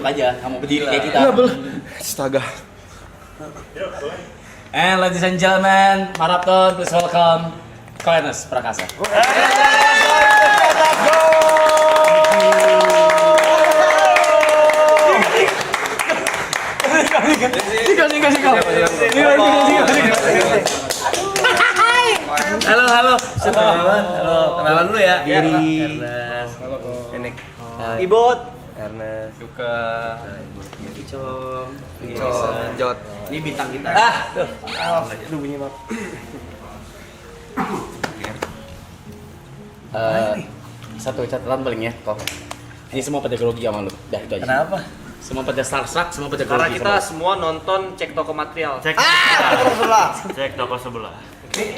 duduk aja, nggak mau berdiri kayak kita. Iya belum. Astaga. And ladies and gentlemen, Marathon, please welcome Koenas Prakasa. Halo. Kenalan dulu ya. Diri. Ernest. Enek. Ibot. Ernest. Suka Icong. Jot. Ini bintang kita. Tuh. Aduh bunyi maaf. Satu catatan paling ya, kok. Ini semua pada grogi sama lu. Dah itu aja. Kenapa? Semua pada starstruck, semua pada karena grogi. kita sama semua nonton cek toko material. Cek toko sebelah. Ini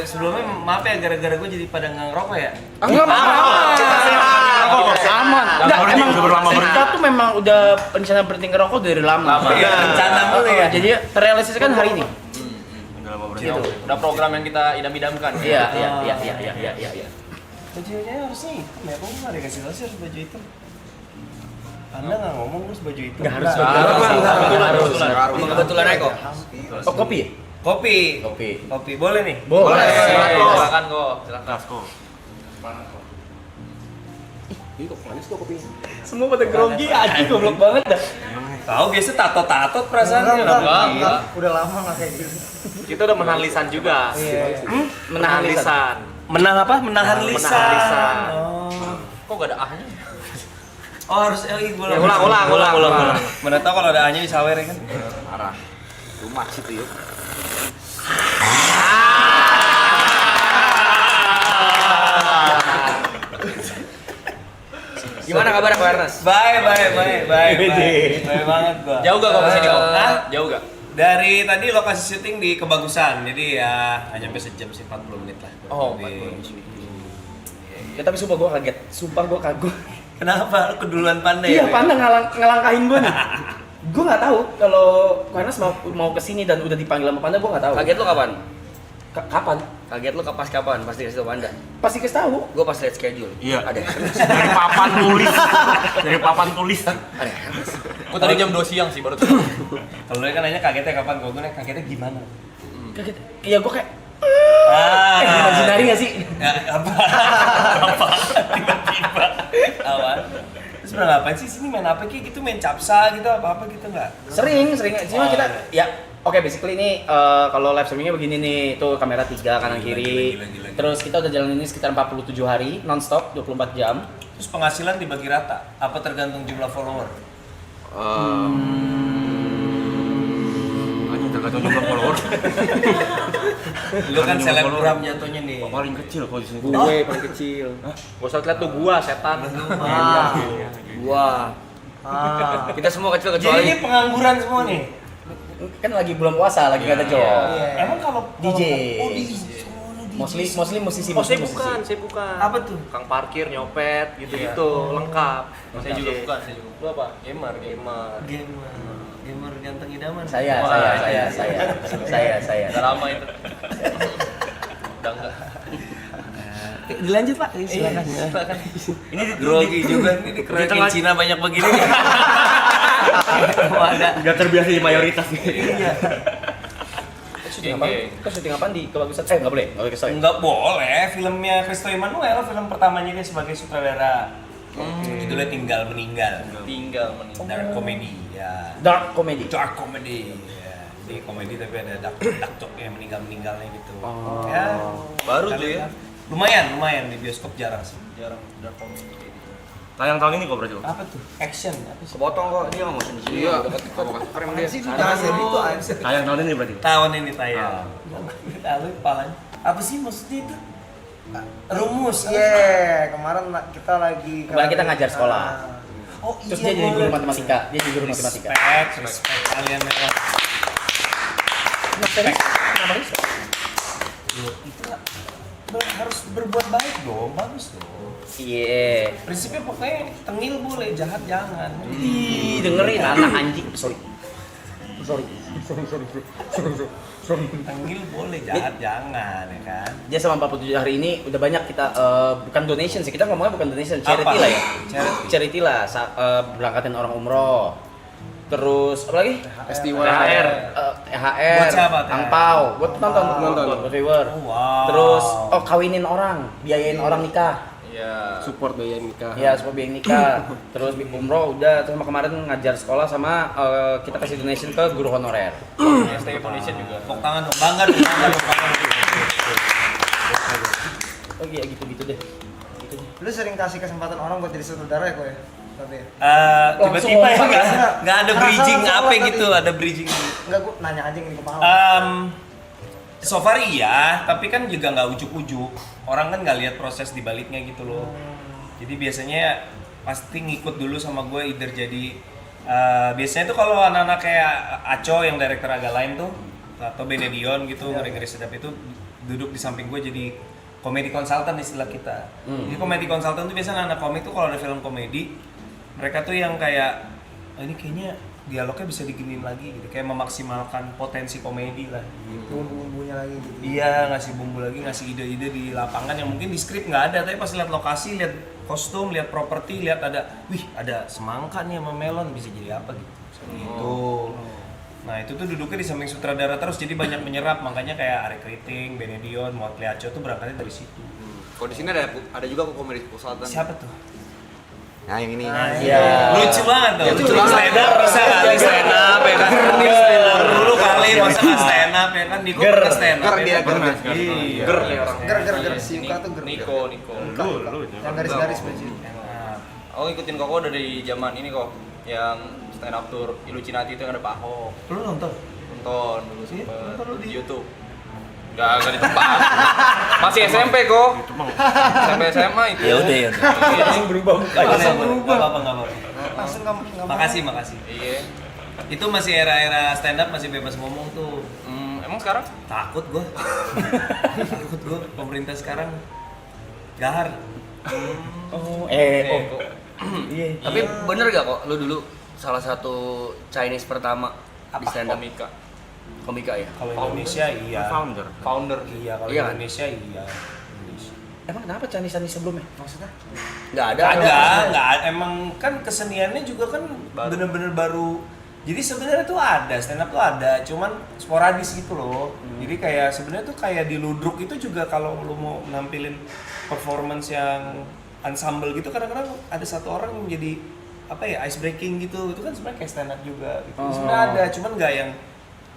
sebelumnya maaf ya gara-gara gue jadi pada nggak ngerokok ya. Enggak apa-apa. Aman. Enggak, emang kita tuh memang udah rencana berhenti ngerokok dari lama. Iya, rencana mulu ya. Jadi terrealisasikan hari ini. Gitu. Udah program yang kita idam-idamkan. Iya. Bajunya harusnya hitam ya, kok nggak dikasih tahu sih harus baju hitam? Anda nggak ngomong terus baju hitam? Nggak harus. Kebetulan aja kok. Oh, kopi ya? Kopi. Boleh nih? Boleh. Silakan kok. Silakan. Ih, kok panas kok kopi? Semua pada grogi aja, goblok banget dah. Tahu biasa tato perasaannya. Enggak. Udah lama nggak kayak gitu. Kita udah menahan lisan juga. Menahan lisan. Menang apa? Menahan lisan. Menahan lisan. Oh. Kok gak ada ahnya? Oh harus LI Ya, ulang. Mana tahu kalau ada A-nya disawer ya kan? Parah. Rumah situ yuk. Gimana kabar Ko Ernest? Baik banget gua. Jauh gak kok kesini kok? Hah? Jauh gak? Dari tadi lokasi syuting di Kebagusan, jadi ya hanya sampai sejam sih 40 menit lah. Oh, Ya tapi sumpah gua kaget. Sumpah gua kagum. Kenapa? Lu keduluan pandai. Iya, ya? Panda ngelangkahin gua nih. Gua nggak tahu kalau Koenas mau kesini dan udah dipanggil sama Panda, gua nggak tahu. Kaget lu kapan? Kapan? Kaget lu pas kapan? Pasti kasih tau Anda. Pasti kasih tahu. Gua pas lihat schedule. Iya. Ada. Dari papan tulis. Ada. Gua tadi jam 2 siang sih baru tahu. Kalau lu kan nanya kagetnya kapan? Gua nanya kagetnya gimana? Kaget. Iya, gua kayak Imajinari nggak sih? Apa? Tiba-tiba. Awan. Terus pernah ngapain sih sini main apa kayak gitu, main capsa gitu apa gitu nggak? Sering. Cuma kita ya oke, basically ini kalau live streamingnya begini nih, tuh kamera 3 kanan kiri. Gila. Terus kita udah jalan ini sekitar 47 hari non-stop 24 jam. Terus penghasilan dibagi rata? Apa tergantung jumlah follower? Tergantung jumlah follower. Lu kan selebgram jatuhnya nih. Paling kecil kalau di sini. Gue paling kecil. Gua usah lihat tuh gua setan. Wah. Kita semua kecil Jadi kecuali ini pengangguran semua nih. Kan lagi bulan puasa, lagi nggak ada job. Emang kalau DJ. Oh, DJ. Mostly musisi. Oh, saya bukan. Apa tuh? Kang parkir, nyopet, gitu-gitu, lengkap. Saya juga bukan. Lu apa? Gamer. Gamer ganteng idaman. Saya. Udah lama itu. Udah enggak. Dilanjut Pak, silakan. Ini grogi juga nih dikeroyokin Cina banyak begini nih. Ada. Gak terbiasa di mayoritas nih. Iya. Syuting apa? Kok syuting apaan di Kebagusan? Nggak boleh kesel. Enggak boleh, filmnya Christo Emmanuel, film pertamanya dia sebagai sutradara. Judulnya Tinggal Meninggal. Dark comedy ya. Dark comedy. Dark comedy. Ya. Jadi komedi tapi ada dark joke-nya meninggalnya gitu. Ya. Baru tuh ya. Lumayan di bioskop jarang sih. Jarang dark comedy. Tayang tahun ini kok berarti. Apa tuh? Action apa sih? Kepotong kok dia nggak mau di sini. Iya, dapat keren dia. Jangan gitu aja. Tayang tahun ini berarti. Tahun ini tayang. Tahu kepalanya. Apa sih maksudnya itu? Rumus. Iya, kemarin kita lagi. Kemarin kita ngajar sekolah. Oh Terus dia jadi guru matematika. Respect kalian memang. Itu harus berbuat baik dong, bagus dong. Iya. Prinsipnya pokoknya tengil boleh, jahat jangan. Ih, dengerin anak anjing. Sorry. Tengil boleh, jahat jangan ya kan. Dia selama 47 hari ini udah banyak kita bukan donation sih, kita ngomongnya bukan donation, charity lah ya. Charity lah, berangkatin orang umroh. Terus apa lagi? Festival THR, Buat siapa, THR? angpau, buat nonton, buat viewer. Oh, wow. Terus kawinin orang, biayain orang nikah. Iya. Support biaya nikah. Iya, supaya biaya nikah. Terus umroh udah, terus sama kemarin ngajar sekolah sama kita kasih donation ke guru honorer. STI Foundation juga. Tepuk tangan dong, bangga dong, bangga dong. Oh iya gitu-gitu deh. Gitu deh. Lu sering kasih kesempatan orang buat jadi sutradara ya kok ya? Tapi ya? Tiba-tiba ya Langsung nggak ada bridging Langsung apa tadi. gitu, ada bridging. Enggak, gua nanya aja yang di kepala. So far iya, tapi kan juga nggak ujuk-ujuk. Orang kan nggak lihat proses di baliknya gitu loh. Jadi biasanya pasti ngikut dulu sama gue, either jadi biasanya tuh kalau anak-anak kayak Aco yang director agak lain tuh, atau Benedion gitu, ngeri-ngeri sedap itu duduk di samping gue jadi komedi konsultan istilah kita. Jadi komedi konsultan tuh biasanya anak komik tuh kalau ada film komedi, mereka tuh yang kayak ini kayaknya dialognya bisa diginiin lagi gitu, kayak memaksimalkan potensi komedi lah gitu. Bumbu-bumbunya lagi gitu. Iya, ngasih bumbu lagi, ngasih ide-ide di lapangan yang mungkin di skrip nggak ada, tapi pas lihat lokasi, lihat kostum, lihat properti, lihat ada semangka nih sama melon, bisa jadi apa gitu. Gitu. Nah itu tuh duduknya di samping sutradara terus, jadi banyak menyerap, makanya kayak Ari Kriting, Benedion, Mowatli Aco tuh berangkatnya dari situ. Kalau di sini ada juga kok komedi konsultan. Siapa tuh? Nah, yang ini. Iya. Lucu banget tuh. Lucu banget. Stand up bisa kali stand up ya kan. Dulu kali masa nggak stand up ya kan. Niko pernah stand up. Ger dia, ger. Iya. Ger nih orang. Ger si Yuka tuh ger. Niko. Lu. Yang garis-garis baju. Aku ngikutin Koko dari zaman ini kok, yang stand up tour Illuminati itu yang ada Pak Ahok. Lu nonton? Nonton dulu Iya, sempet nonton lu di di- YouTube. Enggak di tempat. Masih SMP kok. SMP SMA itu. Ya udah ya. Langsung berubah mukanya. Langsung berubah. Nggak apa-apa. Langsung enggak Makasih. Iya. Itu masih era-era stand up, masih bebas ngomong tuh. Emang sekarang? Takut gua. Takut gua pemerintah sekarang gahar. Oh, Kok. iya. Tapi bener gak kok lu dulu salah satu Chinese pertama di stand up komika ya? Kalau Indonesia iya. Founder. Iya, kalau Iya kan? Indonesia iya. Emang kenapa Chinese sebelumnya? Maksudnya? Nggak ada. Nggak ada. Emang kan keseniannya juga kan bener-bener baru. Jadi sebenarnya tuh ada, stand up tuh ada, cuman sporadis gitu loh. Jadi kayak sebenarnya tuh kayak di Ludruk itu juga kalau lu mau nampilin performance yang ensemble gitu, kadang-kadang ada satu orang yang jadi apa ya, ice breaking gitu. Itu kan sebenarnya kayak stand up juga gitu. Sebenarnya ada, cuman nggak yang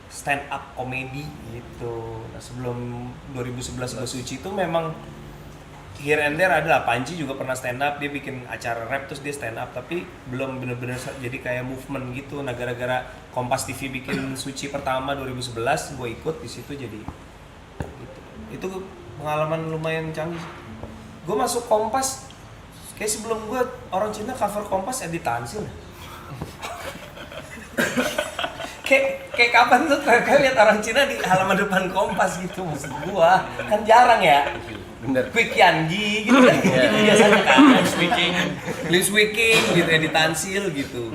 stand up komedi gitu. Nah, sebelum 2011 Besuci itu memang here and there adalah Panji juga pernah stand up, dia bikin acara rap terus dia stand up, tapi belum bener-bener jadi kayak movement gitu. Nah gara-gara Kompas TV bikin Suci pertama 2011, gue ikut di situ jadi gitu. Itu pengalaman lumayan canggih. Gue masuk Kompas, kayak sebelum gue orang Cina cover Kompas Edi Tansil. kayak kapan tuh kalian lihat orang Cina di halaman depan Kompas gitu, maksud gua kan jarang ya. Bener. Quick Yangi gitu kan, gitu biasanya kan. Liu Speaking gitu, Edi Tansil gitu.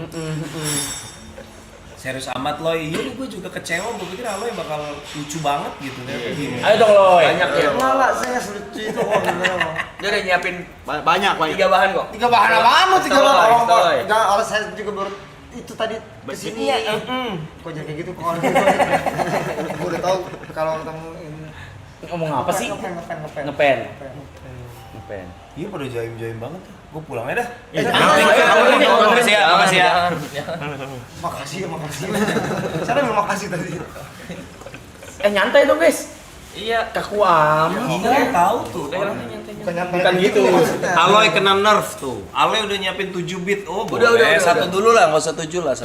Serius amat Loy, iya nih gue juga kecewa, gue pikir Aloy bakal lucu banget gitu ternyata gini. Ayo dong Loy. Banyak ya. Malah saya lucu itu kok bener. Dia udah nyiapin banyak. 3 bahan kok. 3 bahan apaan lu 3 Pistol, bahan? pistol. Enggak, kalau saya juga baru itu tadi kesini ya. Kok jadi kayak gitu kok. Gue udah tahu kalau ketemu ini. Ngomong apa sih? Ngepen. Ngepen. Iya pada jaim-jaim banget ya. Gue pulang aja dah. Makasih ya. Makasih ya. Makasih. Siapa yang bilang makasih tadi? Nyantai dong guys. Iya. Kaku amat. Iya tahu tuh. Bukan gitu. Aloy kena nerf tuh. Aloy udah nyiapin 7 bit. Oh, Udah. Satu dulu lah, enggak usah 7 lah.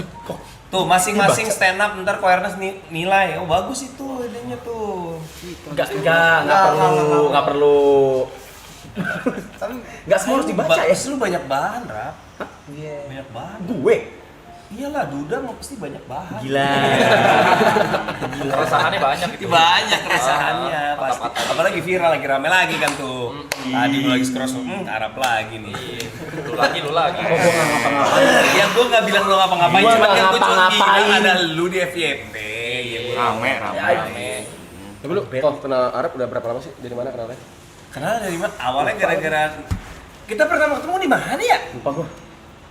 Tuh, masing-masing stand up ntar Koernas nilai. Oh, bagus itu idenya tuh. Enggak perlu. Tapi Enggak semua harus dibaca ya. Lu banyak bahan, Rap. iya. Banyak bahan. Gue. Iyalah, Duda mau pasti banyak bahan. Gila. Keresahannya banyak itu. Banyak keresahannya pasti. Apalagi viral lagi rame lagi kan tuh. Tadi gue lagi scroll, Arab lagi nih. Lu lagi. Kok gue nggak ngapa-ngapain? Ya gue nggak bilang lo ngapa-ngapain, Gua cuma nggak kan gue cuma ngapa-ngapain. bilang ada lu di FYP. iya gue Rame. Tapi lu kok kenal Arab udah berapa lama sih? Dari mana kenalnya? kenal dari mana? Awalnya gara-gara kita pertama ketemu di mana ya? Lupa gua.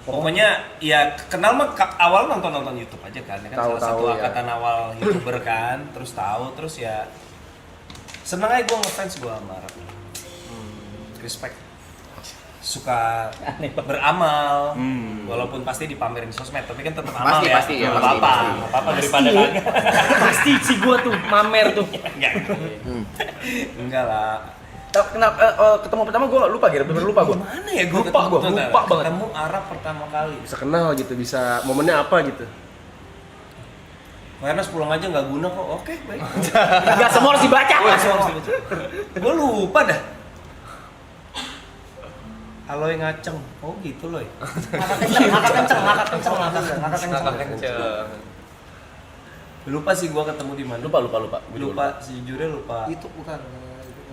Pokoknya ya kenal mah awal nonton YouTube aja kan, ya kan Tahu, salah satu ya. angkatan awal YouTuber kan, terus tahu, terus ya seneng aja gue ngefans gue sama Arab. Respect, suka beramal, walaupun pasti dipamerin di sosmed, tapi kan tetap amal Pasti, ya. pasti, ya, Nggak pasti, apa-apa, pasti. nggak apa-apa daripada kagak. Pasti sih gua tuh mamer tuh. Enggak lah. Ketemu pertama gua lupa bener lupa gua. Mana ya gue Lupa gua, lupa banget. Ketemu Arab pertama kali. Bisa kenal gitu, bisa momennya apa gitu. Karena pulang aja nggak guna kok. Oke, baik. Enggak semua harus dibaca. Gue lupa dah. Halo yang ngaceng. Oh gitu loh. Ngakak kenceng. Lupa sih gua ketemu di mana. Lupa. Lupa, sejujurnya lupa. Itu bukan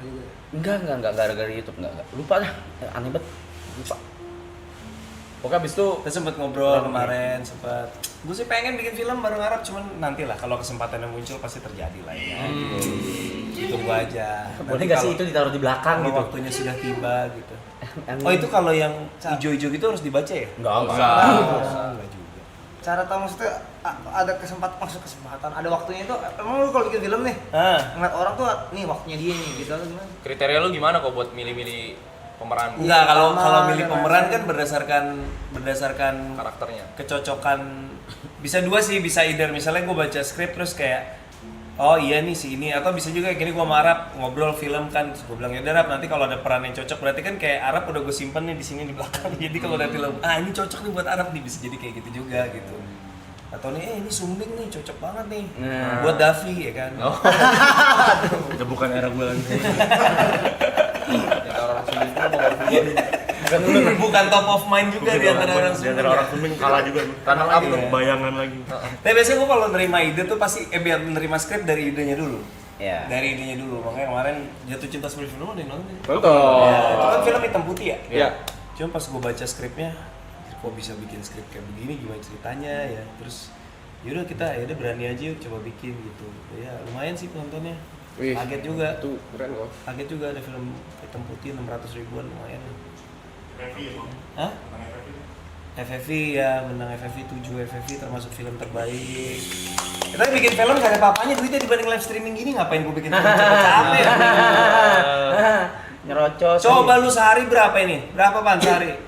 juga. Enggak gara-gara YouTube enggak. Lupa dah. Aneh banget. Lupa. Pokoknya abis itu Kita sempet ngobrol kemarin, sempet. Gue sih pengen bikin film bareng Arab, cuman nantilah kalau kesempatannya muncul pasti terjadi lah ya. Gitu gua aja. boleh Nanti nggak sih kalau- itu ditaruh di belakang kalau gitu? waktunya sudah tiba gitu. Oh itu kalau yang hijau-hijau gitu harus dibaca ya? Enggak. Enggak juga. Cara tahu maksudnya ada kesempatan, ada waktunya itu. Emang lu kalau bikin film nih, ngeliat orang tuh nih waktunya dia nih gitu atau gimana? Kriteria lu gimana kok buat milih-milih pemeran Enggak, kalau Pertama, milih dan pemeran lain-lain. kan berdasarkan karakternya? kecocokan. Bisa dua sih, bisa either misalnya gue baca skrip terus kayak oh iya nih si ini, atau bisa juga gini gue sama Arab ngobrol film kan, gue bilang ya udah Arab, nanti kalau ada peran yang cocok berarti kan kayak Arab udah gue simpen nih di sini di belakang. Jadi kalau ada film ini cocok nih buat Arab nih, bisa jadi kayak gitu juga gitu. Atau nih ini Sumbing nih cocok banget nih buat Davi ya kan. Udah bukan era gue lagi. Bukan top of mind juga di antara orang Di Sumbing. antara orang Sumbing kalah juga gue. Runner up tuh. Bayangan lagi. Tapi biasanya gue kalau nerima ide tuh pasti biar menerima skrip dari idenya dulu. Ya. Dari idenya dulu. Makanya kemarin Jatuh Cinta Seperti Film udah nonton. Nonton. Ya, itu kan film hitam putih ya? Iya. Cuma pas gue baca skripnya, kok bisa bikin skrip kayak begini, gimana ceritanya ya. Terus yaudah kita yaudah berani aja yuk coba bikin gitu. Ya lumayan sih penontonnya. Wih, Kaget juga. Tuh, keren kok. Kaget juga ada film hitam putih 600 ribuan lumayan. Hah? FFV ya, menang FFV 7 FFV termasuk film terbaik. Kita bikin film gak ada apa-apanya duitnya dibanding live streaming gini, ngapain gue bikin film capek-capek ya? Nyerocos. Coba lu sehari berapa ini? Berapa pan sehari?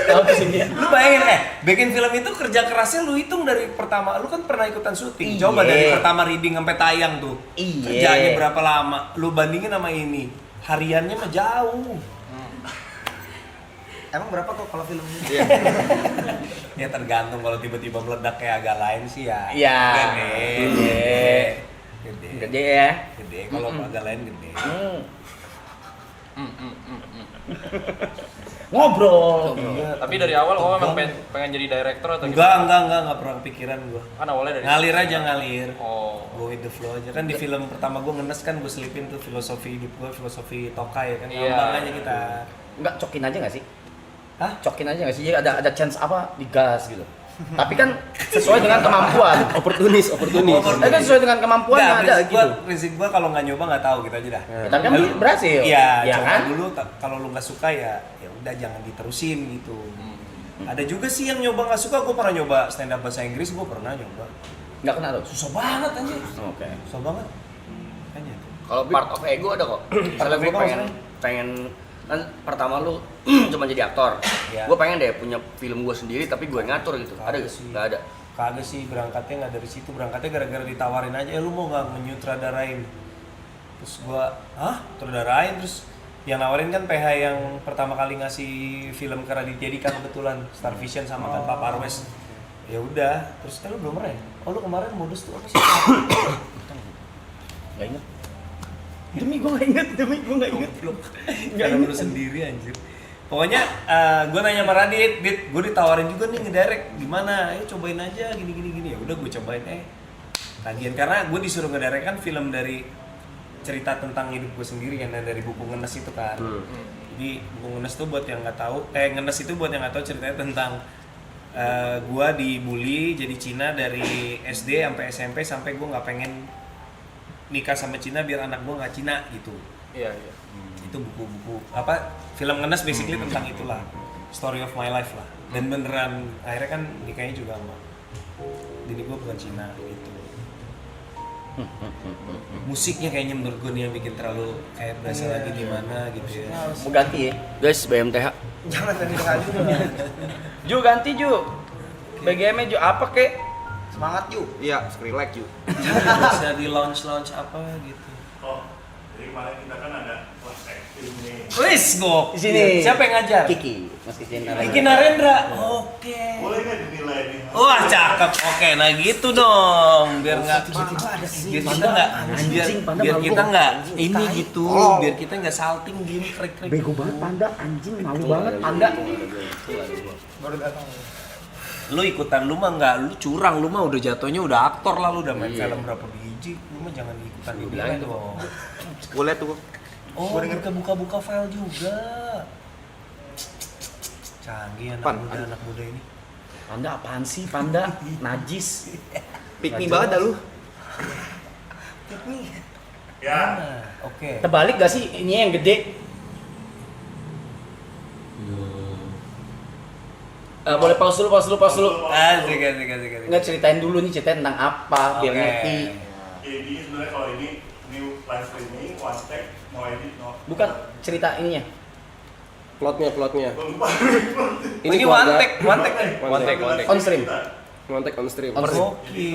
Tahu tuh sini. Lu bayangin bikin film itu kerja kerasnya lu hitung dari pertama, lu kan pernah ikutan syuting. Iya. Coba dari pertama reading sampai tayang tuh. Iya. Kerjaannya berapa lama? Lu bandingin sama ini. Hariannya mah jauh. Emang berapa kok kalau film ini? Ya tergantung, kalau tiba-tiba meledak kayak agak lain sih ya. Iya. Gede. Gede ya. Gede. Kalau agak lain gede. Ngobrol. Tapi dari awal lo emang pengen jadi director atau Enggak pernah kepikiran gua. Kan awalnya dari Ngalir aja ngalir. Oh. Go with the flow aja. Kan di film pertama gua ngenes kan gua selipin tuh filosofi hidup gua, filosofi Tokai kan. Iya. Ngambang aja kita. Enggak cokin aja nggak sih? Hah? Cokin aja nggak sih? Jadi ada chance apa digas gitu. Tapi kan sesuai dengan kemampuan. Oportunis. Tapi kan sesuai dengan kemampuan Nggak, ada prinsip gitu. prinsip gua kalau nggak nyoba nggak tahu gitu aja dah. Tapi kan berhasil. Iya, ya coba kan? dulu kalau lu nggak suka ya udah jangan diterusin gitu. Ada juga sih yang nyoba nggak suka, gua pernah nyoba stand up bahasa Inggris, gua pernah nyoba. Nggak kena tuh. Susah banget anjir. Oke. Susah banget. Makanya. Kalau part of ego ada kok. Misalnya gue ego pengen kan pertama lu cuma jadi aktor. Iya. Gue pengen deh punya film gue sendiri tapi gue ngatur gitu. Ada Kagak gak? sih. Nggak ada. Kagak sih, berangkatnya nggak dari situ, berangkatnya gara-gara ditawarin aja, lu mau nggak menyutradarain? Terus gua, sutradarain, terus yang nawarin kan PH yang pertama kali ngasih film ke Raditya Dika kebetulan, Star Vision sama kan Pak Parwes. Ya udah, terus lu belum pernah ya? Oh lu kemarin modus tuh apa sih? Nggak inget. Demi gue nggak inget. Karena lu sendiri anjir. Pokoknya gue nanya sama Radit, gue ditawarin juga nih ngedirect, gimana? Ayo cobain aja gini. Ya udah gue cobain lagian karena gue disuruh ngedirect kan film dari cerita tentang hidup gue sendiri kan, dari buku Ngenes itu kan. Jadi buku Ngenes tuh buat yang nggak tahu, Ngenes itu buat yang nggak tahu ceritanya tentang Gua dibully jadi Cina dari SD sampai SMP sampai gua nggak pengen nikah sama Cina biar anak gua nggak Cina gitu. Iya. Itu buku-buku apa film ngenes basically tentang itulah, story of my life lah. Dan beneran akhirnya kan nikahnya juga sama jadi gua bukan Cina gitu. Musiknya kayaknya menurut gue nih yang bikin terlalu kayak berasa lagi di mana gitu ya. Mau ganti ya? Guys, BMTH. Jangan tadi kali. Ju ganti Ju. BGM-nya Ju apa kek? Semangat yuk. Iya, Skrillex juga. Bisa di launch apa gitu. Oh, jadi kemarin kita kan ada kelas acting nih. Wis go. Di sini. Siapa yang ngajar? Kiki, Mas Kiki Narendra. Kiki Narendra. Oke. Boleh nggak dinilai nih? Wah cakep. Oke, nah gitu dong. Biar nggak biar kita nggak biar kita nggak ini gitu. Biar kita nggak salting gini krik-krik. Bego banget Panda, anjing malu banget Panda. Baru datang. Lu ikutan lu mah nggak, lu curang, lu mah udah jatuhnya udah aktor lah, lu udah main film berapa biji, lu mah jangan ikutan di bilang dong. Gue liat tuh. Oh, kita buka-buka file juga. Canggih anak muda ini. Panda apaan sih Panda? Najis. Pick me banget dah lu. Ya. Oke. Terbalik gak sih? Ini yang gede. Boleh pause dulu. Asik. Nggak ceritain dulu nih, ceritain tentang apa biar Oke. ngerti. Ini sebenarnya kalau ini live streaming, one take, mau edit, no. Bukan cerita ininya. Plotnya. Gue lupa. Ini keluarga. one take. On stream. One take on stream. Oke.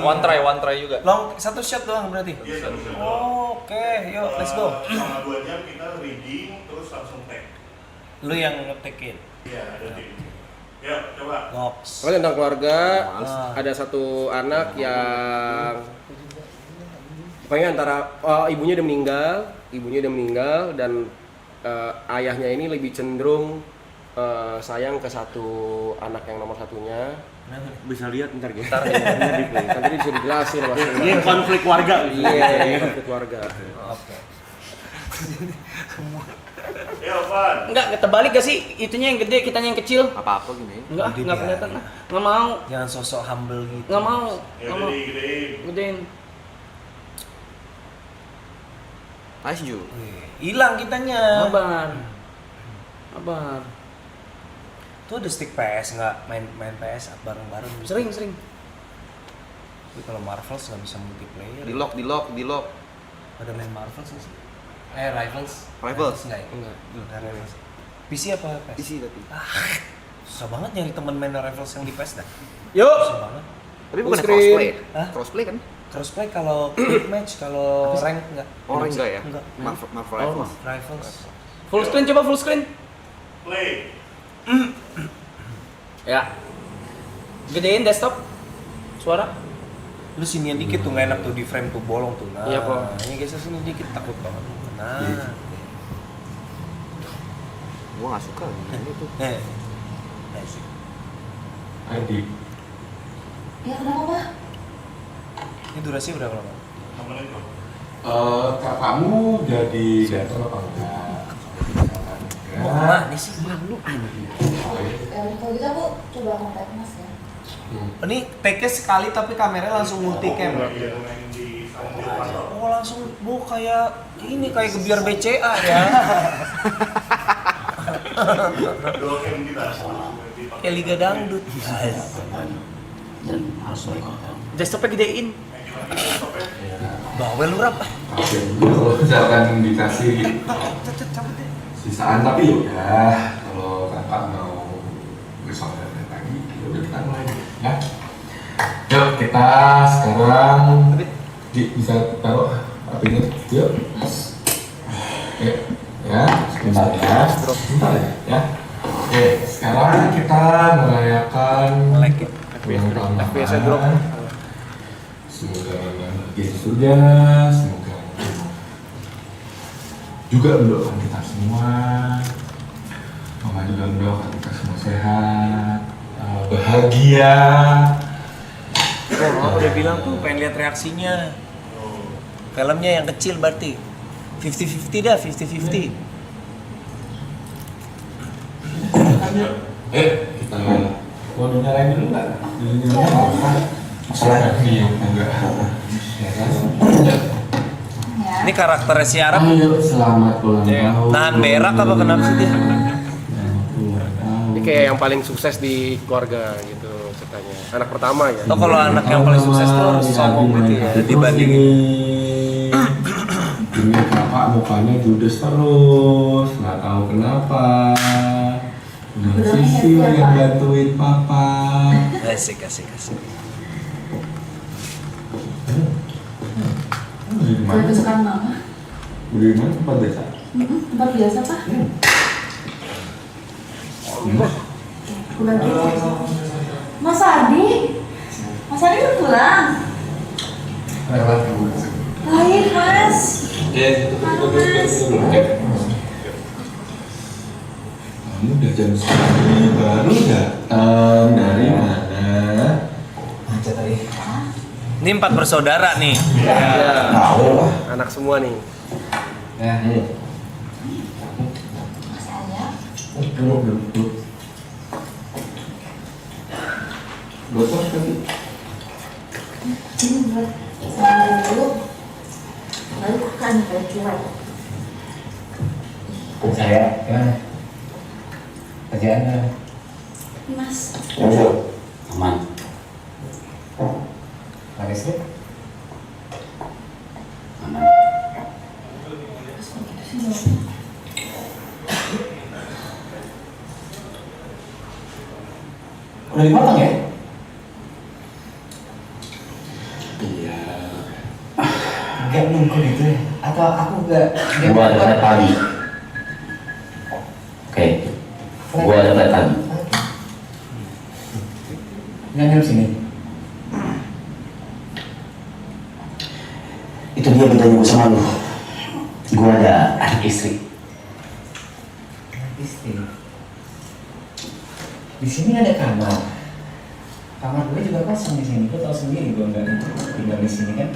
One try juga. Long satu shot doang berarti. Iya, satu shot. Oke, yuk let's go. Selama 2 jam kita reading, terus langsung take. Lu yang ngetekin. Iya, ada tim. Yuk, coba. Ngops. Pokoknya tentang keluarga, ada satu anak yang pokoknya antara ibunya udah meninggal dan ayahnya ini lebih cenderung sayang ke satu anak yang nomor satunya. Bisa lihat ntar gitu. Kan tadi bisa dijelasin maksudnya. Ini konflik warga. Iya, konflik keluarga. Oke. Yuk, Pan. Enggak terbalik gak sih? Itunya yang gede, kitanya yang kecil. Apa gini? Enggak Gede kelihatan. dia. Nggak mau. Jangan sosok humble gitu. Nggak mau. Ya udah digedein. Gedein. Nice Ju. Hilang kitanya. Abar. Tuh ada stick PS nggak main PS bareng-bareng. Sering. Tapi kalau Marvels nggak bisa multiplayer. Di lock. Ada main Marvels nggak sih? Rivals nggak ya? Enggak. Nggak ada Rivals. PC apa PS? PC tapi. Susah banget nyari temen main Rivals yang di PS dah. Yuk. Susah banget. Tapi bukan Screen. crossplay. Hah? Crossplay kan? Crossplay kalau quick match, kalau rank nggak? Orang enggak ya? Enggak. Marvel Rivals. Rivals. Full screen, coba full screen. Play. Ya. Gedein desktop. Suara. Lu sinian dikit tuh nggak enak tuh di frame tuh bolong tuh. Nah, Iya, kok. ini geser sini dikit takut banget. Nah. Gua enggak suka ini tuh. Asik. Adik, Ya kenapa Pak? Ini durasi berapa lama? Temenin kok. kakakmu jadi dancer apa enggak? Mama nih sih. Ya kalau gitu aku coba kontak Mas ya. Ini take-nya sekali tapi kameranya langsung multi cam. Iya, main di kantor. Oh langsung, kayak ini kayak gebiar BCA ya. Dua cam kita. Kayak Liga Dangdut. Desktopnya gedein. Bawel lu rap. Oke, kalau misalkan dikasih sisaan tapi yaudah kalau kakak mau bersaudara lagi, yaudah kita mulai ya. Yuk kita sekarang bisa taruh apinya, yuk. Ya, sebentar ya. Oke, sekarang kita merayakan FPS-nya drop. Semoga bahagia di surga, semoga juga mendoakan kita semua. Mama juga mendoakan kita semua sehat, bahagia. Mama udah bilang tuh pengen lihat reaksinya. Filmnya yang kecil berarti 50-50 dah, 50-50. Kita Mau dinyalain dulu nggak? Dinyalain nggak usah. Masalah ini enggak. Ya kan? Ini karakternya si Arab Ayo selamat ulang tahun. nahan berak apa kenapa sih dia? Ini kayak yang paling sukses di keluarga gitu ceritanya. Anak pertama ya. Oh kalau anak yang paling sukses tuh harus sombong gitu ya dibandingin. Ini kakak mukanya judes terus, nggak tahu kenapa. Udah Sisil yang bantuin papa. Asik. Beli di Kue mana? kesukaan mama. Beli di mana tempat biasa? Tempat biasa pak. Udah gitu. Mas Adi udah pulang. Lewat. Baik mas. Kamu udah jam segini baru datang dari mana? Macet tadi. Ini 4 bersaudara nih. Ya. Tahu lah. Anak semua nih. Ya. Mas Arya. Duduk. Botol tadi. Ini buat sama dulu. Lalu kan kayak cuek. Saya gimana? Kerjaannya? Mas. Aman. Lagi sih? Aman. Udah dipotong ya? Iya. Gak nunggu gitu ya? Atau aku gak... Gua ada datang. Oke. Gua ada datang. Nyanyi sini. Itu dia bedanya gue sama lu. Gue ada anak istri. Anak istri? Di sini ada kamar. Kamar gue juga kosong di sini. Gue tau sendiri gue nggak tinggal di sini kan.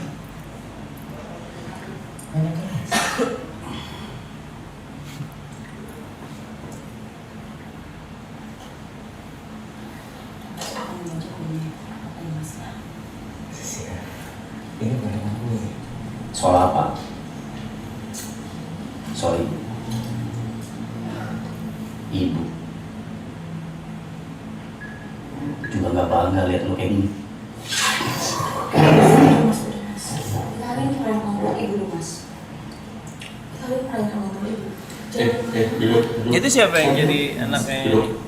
Banyak kelas. Ini bukan rumah gue. Soal apa? Soal ibu. Ibu. Juga nggak bangga lihat lo kayak gini. Kali ini prank ngomong ibu dulu mas. Kali ini prank ngomong ibu. Duduk. Itu siapa yang jadi anaknya? Duduk.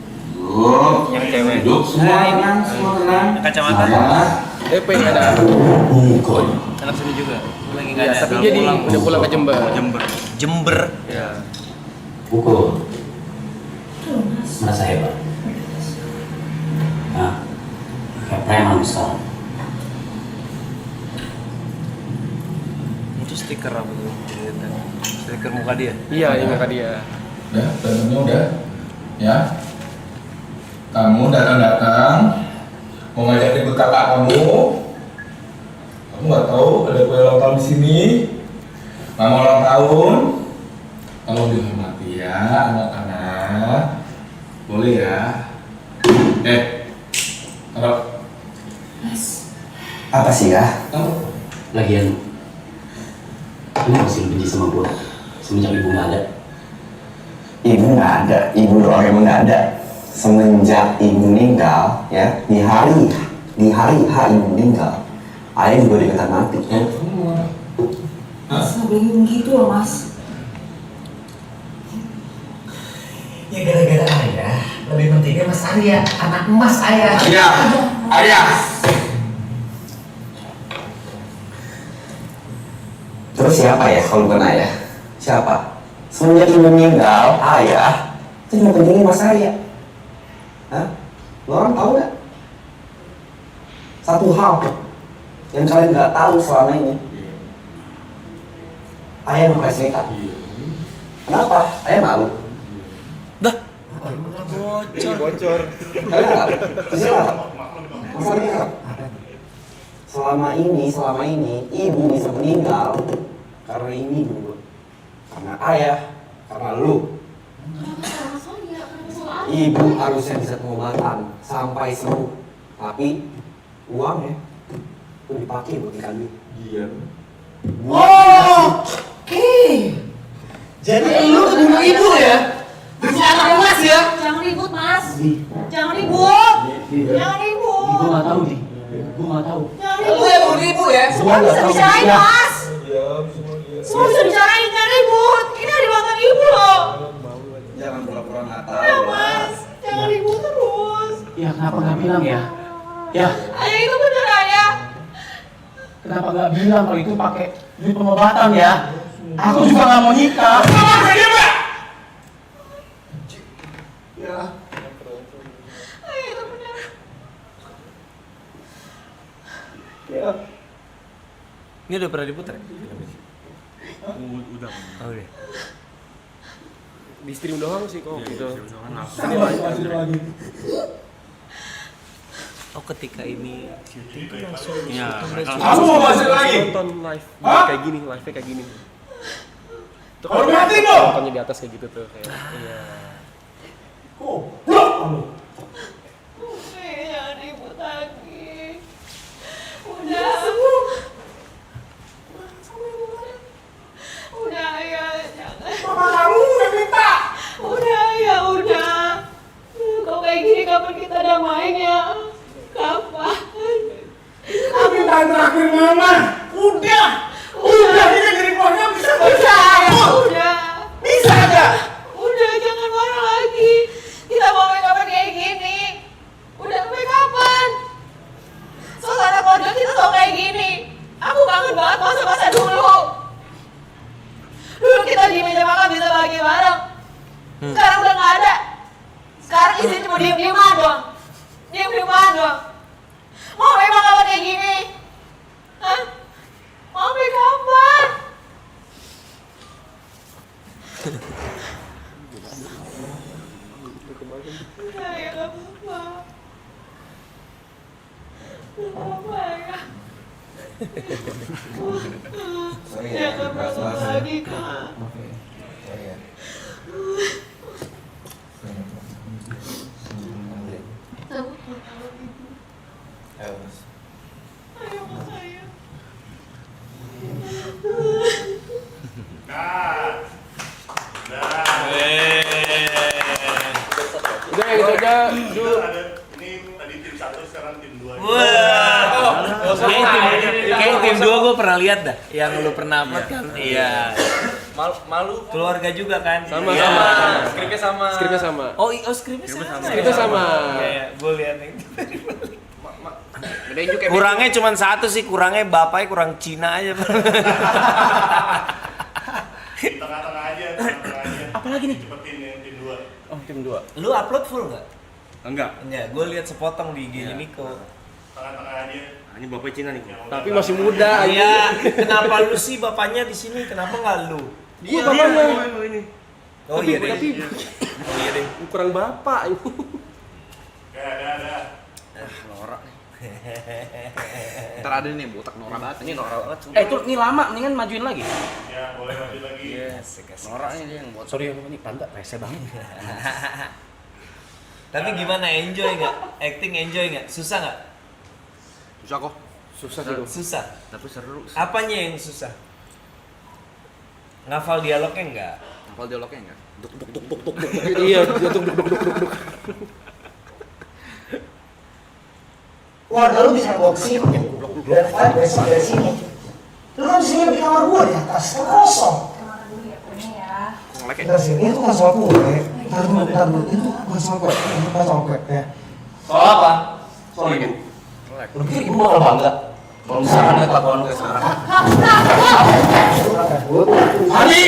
Yang cewek. Duduk. Semua tenang, semua tenang. Yang kacamata? DP ada. Pukul. Anak sini juga. Lagi Ya, tapi dia udah pulang ke Jember. Jember. Ya. Pukul. Tuh mas. Merasa hebat. Nah, kayak preman sekarang. Itu stiker apa tuh? Stiker muka dia. Iya, ini kakak dia. Udah, tentunya udah. Ya. Kamu datang-datang mau ngajak ribut kakak kamu. Kamu nggak tahu ada kue ulang tahun di sini. Mama ulang tahun. Tolong dihormati ya anak-anak. Boleh ya. Taruh. Apa sih ya? Taruh. Lagian, lu masih benci sama gua semenjak ibu nggak ada. Ibu nggak ada, ibu doang emang nggak ada. Semenjak ibu meninggal, ya di hari H ibu meninggal, ayah juga dikata mati. Mas nggak boleh begitu loh mas. Ya gara-gara ayah, lebih pentingnya Mas Arya, anak emas ayah. Ayah. Terus siapa ya kalau bukan ayah? Siapa? Semenjak ibu meninggal, ayah itu cuma pentingnya Mas Arya. Hah? Lo orang tahu nggak? Satu hal yang kalian nggak tahu selama ini. Ayah mau kasih nikah. Kenapa? Ayah malu. Bocor. Kalian nggak? Siapa? Mas Arya. Selama ini ibu bisa meninggal karena ini dulu, karena ayah, karena lu. Kenapa salah saya? Kenapa salah Ibu harusnya bisa pengobatan sampai sembuh. Tapi uangnya itu dipakai buat ikan duit. Iya. Oh, oke. Jadi lu kebunuh ibu ya? Demi anak Mas ya? Jangan ribut, Mas. Jangan ribut. Jangan ribut. Gue nggak tahu nih. Gue nggak tahu. Jangan Lu ribut. yang bunuh ibu ya? Semua bisa bicarain, Ya. Mas. Semua bisa bicarain, jangan ribut. Ini hari ulang tahun ibu loh. Jangan pura-pura nggak Udah, tahu. Mas. Jangan ribut terus. Ya kenapa nggak bilang ya? Ya, Ayah itu bener, Ayah. kenapa nggak bilang kalau itu pakai duit pengobatan ya? Aku juga nggak mau nikah. Ya. Ayah itu bener. Ya. Ini udah pernah diputar? Udah. Oh, udah. Di stream doang sih kok gitu. Masih lagi. Oh ketika ini Ya, Kamu mau masuk lagi? Nonton live Hah? kayak gini, live-nya kayak gini. Itu Hormatin dong! nontonnya di atas kayak gitu tuh kayak. Iya. Jangan ribut lagi. Udah. Udah, Ayah. Jangan. Mama kamu udah minta. Udah, Ayah. Udah. Kalau kayak gini kapan kita damaiin ya? Kapan? Permintaan terakhir mama. Udah. Udah kita jadi keluarga bisa. Udah, Ayah. Udah. Bisa aja. Udah, jangan marah lagi. Kita mau sampai kapan kayak gini? Udah sampai kapan? Suasana keluarga kita selalu kayak gini. Aku kangen banget masa-masa dulu. Dulu kita di meja makan bisa bagi bareng. Sekarang udah nggak ada. Sekarang istri cuma diem-dieman doang. Diem-dieman doang. Mau memang kapan kayak gini? Hah? Mau sampai kapan? Udah ya, gak apa-apa. Gak apa-apa ya. Ya gak apa-apa lagi, Kak. Ayo, Mas, ayo. Nah. Udah yang itu aja. Itu ada ini tadi tim 1 sekarang tim 2. Wah. Kayaknya tim 2 gue pernah lihat dah. Yang lu pernah upload kan? Iya. Malu. Keluarga juga kan? Sama Iya. sama. Skripnya sama. Skripnya sama. Oh, skripnya sama. Skripnya sama. Iya, gue lihat itu. Gedein juga. Kurangnya cuma satu sih, kurangnya bapaknya kurang Cina aja. Di tengah-tengah aja, tengah-tengah aja. Apalagi nih? Cepetin yang tim 2. Oh, tim 2. Lu upload full nggak? Enggak. Enggak, gue lihat sepotong di IG Niko. Tengah-tengah aja. Ini bapak Cina nih. Yang Tapi udah masih lama. muda aja. Iya, kenapa lu sih bapaknya di sini? Kenapa nggak lu? Iya, bapaknya. Ini. Oh iya deh. Tapi Oh iya deh. kurang bapak. Ada. Norak nih. Ntar ada nih botak norak banget. Ini norak banget. Itu ini lama, mendingan majuin lagi. Ya, boleh maju lagi. Norak nih dia yang buat. Sorry aku ini tanda rese banget. Tapi gimana, enjoy nggak? Acting enjoy nggak? Susah nggak? Susah kok. Susah sih tuh. Susah. Tapi seru. Apanya yang susah? Ngafal dialognya nggak? Hafal dialognya enggak? Duk duk duk duk duk duk. Iya, dia tuh duk duk duk duk duk. Keluarga lu bisa bawa ke sini. Dan kalian besok dari sini. Lu kan di sini di kamar gua di atas, kan kosong. Makan dulu ya, Purni ya. Kita sini, itu kan soal kue. Ntar dulu, itu bukan soal kue, itu bukan soal kue ya. Soal apa? Soal ibu. Lu pikir ibu bakal bangga? Kalau misalkan ada kelakuan lu kayak sekarang. Adi!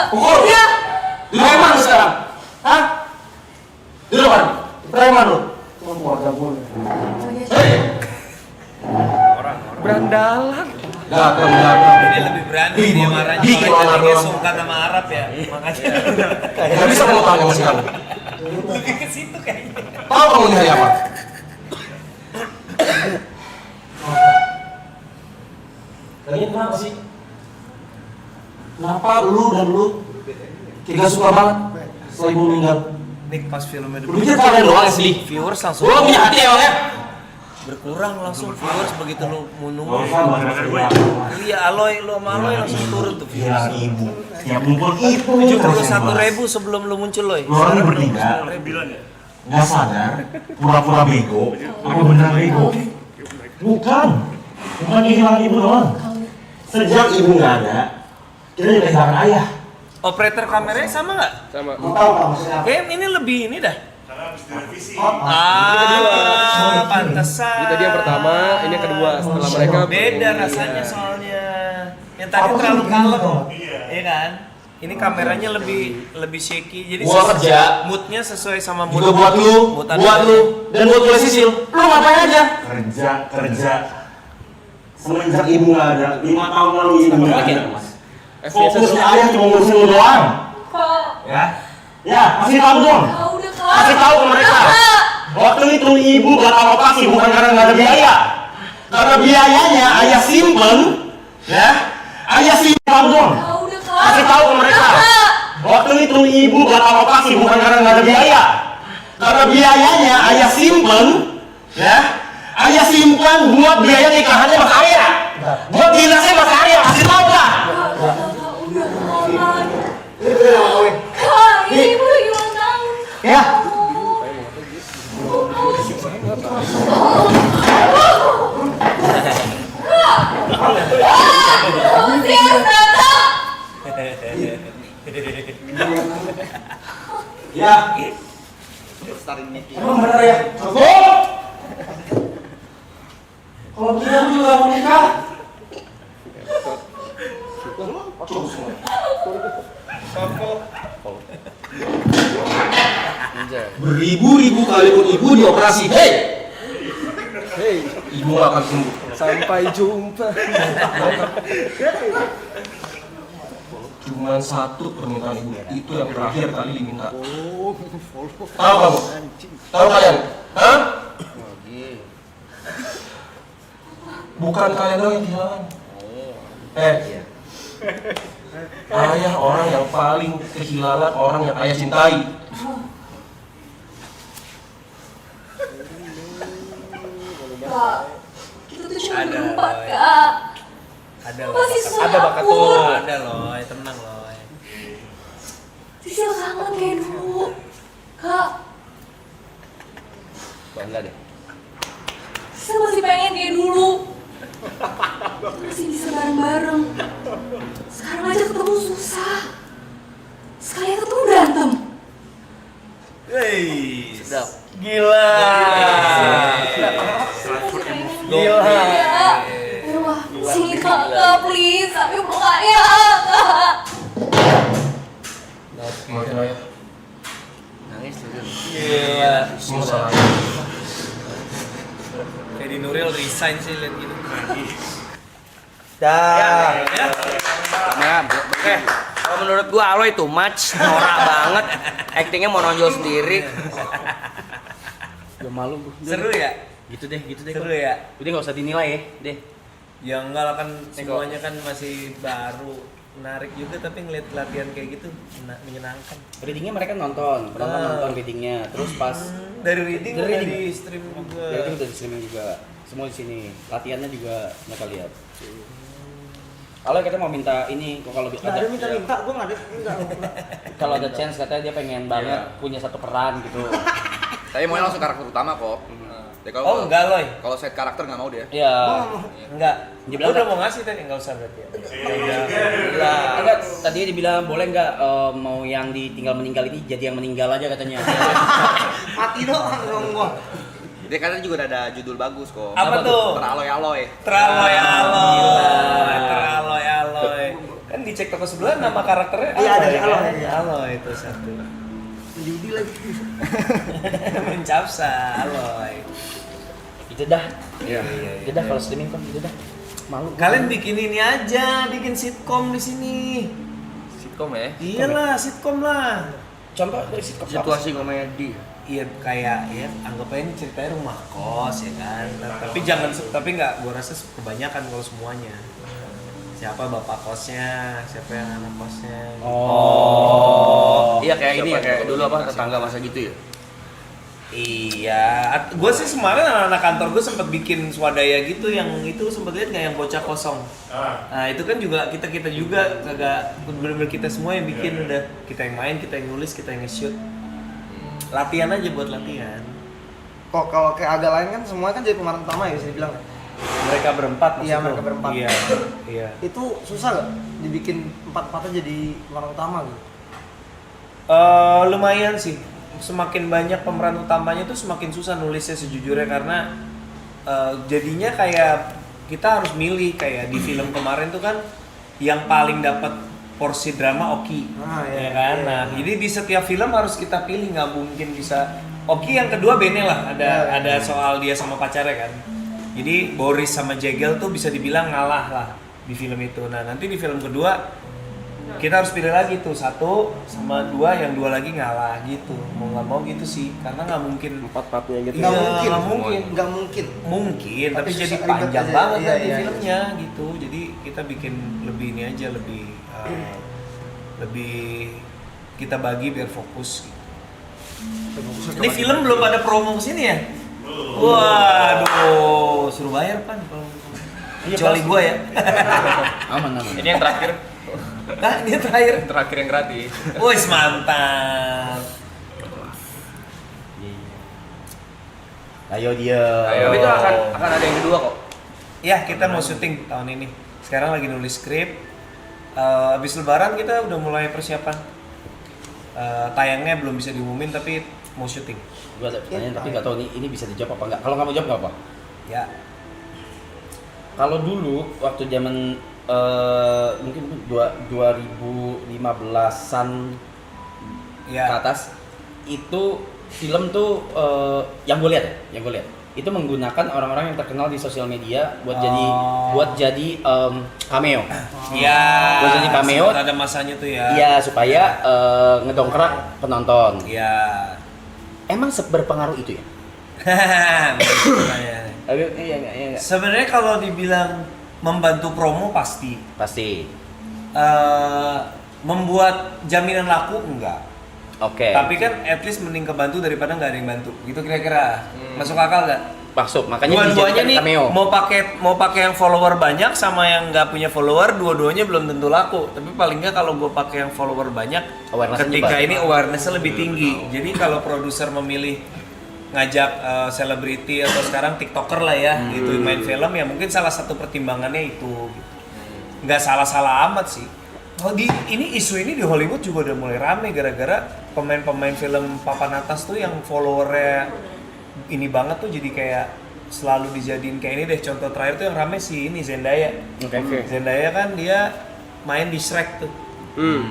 Pukul! Lu preman lu sekarang? Hah? Dulu kan? Preman lu? Cuma keluarga gue. Berandalan. Gak. Ini lebih berani dia marahnya. Dikit Soalnya orang dia doang. sungkan sama Arab ya. Makanya Gak bisa kamu tahu sama sekali. lebih ke situ kayaknya. Tahu kamu ini hari apa? Kalian kenapa sih? Kenapa lu dan lu tidak suka banget setelah ibu meninggal? Nih pas filmnya Lu pikir kalian doang yang sedih? viewers langsung Gua punya hati emang ya. berkurang langsung viewers begitu lu Gak nunggu. usah bahas gue. Iya, Aloy lu sama Aloy langsung turun tuh Gila viewers. ibu. Tiap ngumpul itu 71.000 sebelum lu muncul Loy. Lu orangnya bertiga. Nggak sadar, pura-pura bego. Apa beneran bego? Bukan kehilangan ibu doang. Sejak ibu nggak ada, kita juga kehilangan ayah. Operator kameranya sama nggak? Sama. Lu tahu nggak maksudnya apa? Kayak ini lebih ini dah. Karena habis direvisi. Pantesan. Ini tadi yang pertama, ini yang kedua. Setelah mereka Beda rasanya soalnya. Yang tadi terlalu kalem. Iya kan? Ini kameranya lebih shaky. Jadi Gua kerja. moodnya sesuai sama mood. Juga buat lu, mood buat Anda. lu, dan buat gue Sisil. Lu ngapain aja? Kerja. Semenjak ibu nggak ada, 5 tahun lalu ibu nggak ada, Mas. Fokusnya ayah cuma ngurusin lu doang. Kak, Ya, kasih tahu dong. Kak udah Kak. Kasih tahu ke mereka. Waktu itu ibu batal operasi bukan karena nggak ada biaya. Karena biayanya ayah simpen, ya. Ayah simpen dong. Kak udah Kak. Kasih tahu ke mereka. Waktu itu ibu batal operasi bukan karena nggak ada biaya. Karena biayanya ayah simpen, ya. Ayah simpen buat biaya nikahannya Mas Arya. Buat dinasnya Mas Arya. Kasih tahu lah. Kak udah Kak. Kak, ini ibu lagi ulang tahun. Ya. Kamu serius datang? Ya. Emang bener ya? Cukup. Kalau begini aku juga mau nikah. Cukup semua. Beribu-ribu kali pun ibu dioperasi. Hei, ibu gak akan sembuh. sampai jumpa. Cuman satu permintaan ibu, itu yang terakhir kali diminta. Tahu kamu? Tahu kalian? Hah? Bukan kalian doang yang kehilangan. Ayah orang yang paling kehilangan orang yang ayah cintai. Kak, kita tuh cuma berempat Kak. Ada Masih suara ada bakat aku. tuh. Ada Loy, tenang Loy. Sisil kangen kayak dulu. Kak, Bangga deh. Sisil masih pengen kayak dulu. Masih bisa bareng-bareng. Sekarang aja ketemu susah. Sekalian ketemu berantem. Hei, Sedap. gila. Gila. Wah, sini Kak, please. Tapi mau kaya, Kak. Maafin ayah. Nangis tuh. Gila. Semua salah. Fedi Nuril resign sih lihat gitu. Dah. Kalau menurut gua Aloy too much, norak banget. Actingnya mau nonjol sendiri. Udah malu gua. Seru ya? Gitu deh. Seru ya? Udah nggak usah dinilai ya, deh. Ya enggak lah kan semuanya kan masih baru. Menarik juga tapi ngeliat latihan kayak gitu menyenangkan. Readingnya mereka nonton, penonton nonton readingnya. Terus pas Dari reading Dari udah reading. di stream juga. reading udah di streaming juga. Semua di sini. Latihannya juga mereka lihat. Kalau kita mau minta ini, kok kalau ada minta, gue nggak ada, enggak. kalau ada chance katanya dia pengen banget punya satu peran gitu. Tapi maunya langsung karakter utama kok. Ya, Oh enggak Loy. Kalau set karakter nggak mau dia. Iya. Enggak. Dia Gue bilang udah mau ngasih tadi enggak usah berarti ya. Enggak, tadinya dibilang boleh nggak mau yang ditinggal meninggal ini jadi yang meninggal aja katanya. Mati doang gue. Dia katanya juga udah ada judul bagus kok. Apa tuh? Teraloy-aloy. Teraloy. Kan dicek toko sebelah nama karakternya Iya, Aloy, dari kan? Aloy. Aloy itu satu. Judi lagi. Mencapsa Aloy. Itu dah. Itu dah kalau streaming kan itu dah. Malu. Kalian bikin ini aja, bikin sitkom di sini. Sitkom ya. Iyalah, sitkom lah. Contoh dari sitcom Situasi komedi. Iya kayak ya anggap aja ini ceritanya rumah kos ya kan. Tapi tapi nggak, gua rasa kebanyakan kalau semuanya. Siapa bapak kosnya, siapa yang anak kosnya. Gitu. Iya kayak ini ya, kayak dulu apa tetangga masa gitu ya. Iya, gue sih kemarin anak-anak kantor gue sempat bikin swadaya gitu, yang itu sempat lihat nggak yang bocah kosong. Nah itu kan juga kita juga kagak bener-bener kita semua yang bikin, udah kita yang main, kita yang nulis, kita yang nge-shoot. Latihan aja buat latihan. Kok kalau kayak agak lain kan semua kan jadi pemeran utama ya bisa dibilang. Mereka berempat maksudnya. Iya, mereka berempat. Iya. Iya. Itu susah nggak dibikin empat-empatnya jadi pemeran utama gitu? Lumayan sih. Semakin banyak pemeran utamanya tuh semakin susah nulisnya sejujurnya, karena jadinya kayak kita harus milih. Kayak di film kemarin tuh kan yang paling dapat porsi drama Oki, ya kan? Nah, jadi di setiap film harus kita pilih, nggak mungkin bisa Oki yang kedua Bene lah, ada soal dia sama pacarnya kan. Jadi Boris sama Jegel tuh bisa dibilang ngalah lah di film itu. Nah, nanti di film kedua kita harus pilih lagi tuh 1 sama 2, yang 2 lagi ngalah gitu. Mau nggak mau gitu sih, karena nggak mungkin 4-4-nya gitu. Nggak mungkin. Mungkin, tapi jadi susah, panjang ribet banget aja. kan di Iya. filmnya gitu. Jadi kita bikin lebih ini aja, lebih kita bagi biar fokus. Ini film belum ada promo kesini ya? Waduh, suruh bayar Pan kalau kecuali gua ya. Aman. Ini yang terakhir. Nah, ini terakhir. Terakhir yang gratis. Wih, mantap. Ayo dia. Tapi itu akan ada yang kedua kok. Ya, kita mau syuting tahun ini. Sekarang lagi nulis skrip. Habis lebaran kita udah mulai persiapan. Tayangnya belum bisa diumumin tapi mau syuting. Gua ada pertanyaan tapi nggak tahu ini bisa dijawab apa nggak. Kalau nggak mau jawab nggak apa. Ya. Kalau dulu waktu zaman mungkin 2015-an Ya. ke atas itu film tuh yang gue lihat itu menggunakan orang-orang yang terkenal di sosial media buat jadi cameo. Iya. Buat jadi cameo. Ada masanya tuh ya. Iya, supaya ngedongkrak penonton. Iya. Emang berpengaruh itu ya? Iya. Sebenarnya kalau dibilang membantu promo pasti. Membuat jaminan laku enggak. Oke. Tapi kan at least mending kebantu daripada nggak ada yang bantu. Gitu kira-kira. Masuk akal nggak? Masuk. Makanya dua-duanya dijadikan nih cameo. mau pakai yang follower banyak sama yang nggak punya follower, dua-duanya belum tentu laku. Tapi paling nggak kalau gue pakai yang follower banyak, Awareness-nya ketika nyebar. ini awareness-nya lebih tinggi. Jadi kalau produser memilih ngajak selebriti atau sekarang tiktoker lah ya, gitu main film, ya mungkin salah satu pertimbangannya itu. Gitu. Nggak salah-salah amat sih. Oh, ini isu ini di Hollywood juga udah mulai rame gara-gara pemain-pemain film papan atas tuh yang followernya ini banget tuh jadi kayak selalu dijadiin kayak ini deh. Contoh terakhir tuh yang rame sih ini Zendaya. Oke. Zendaya kan dia main di Shrek tuh.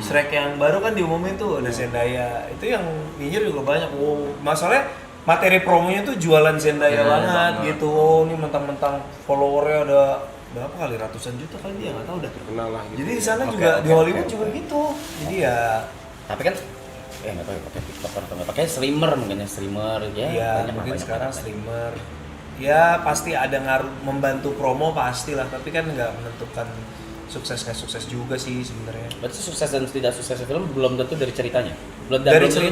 Shrek yang baru kan diumumin tuh ada Zendaya. Itu yang nyinyir juga banyak. Wow, masalahnya materi promonya tuh jualan Zendaya banget gitu. Oh, ini mentang-mentang followernya ada berapa kali, ratusan juta kali dia, nggak tahu dah. Terkenal lah gitu. Jadi di sana juga di Hollywood juga gitu. Jadi ya Tapi kan nggak tahu ya pakai TikTok atau nggak pakai streamer mungkin ya streamer ya. iya, banyak mungkin banyak sekarang banyak. streamer. Ya pasti ada ngaruh, membantu promo pastilah, tapi kan nggak menentukan sukses nggak sukses juga sih sebenarnya. Berarti sukses dan tidak suksesnya film belum tentu dari ceritanya. Belum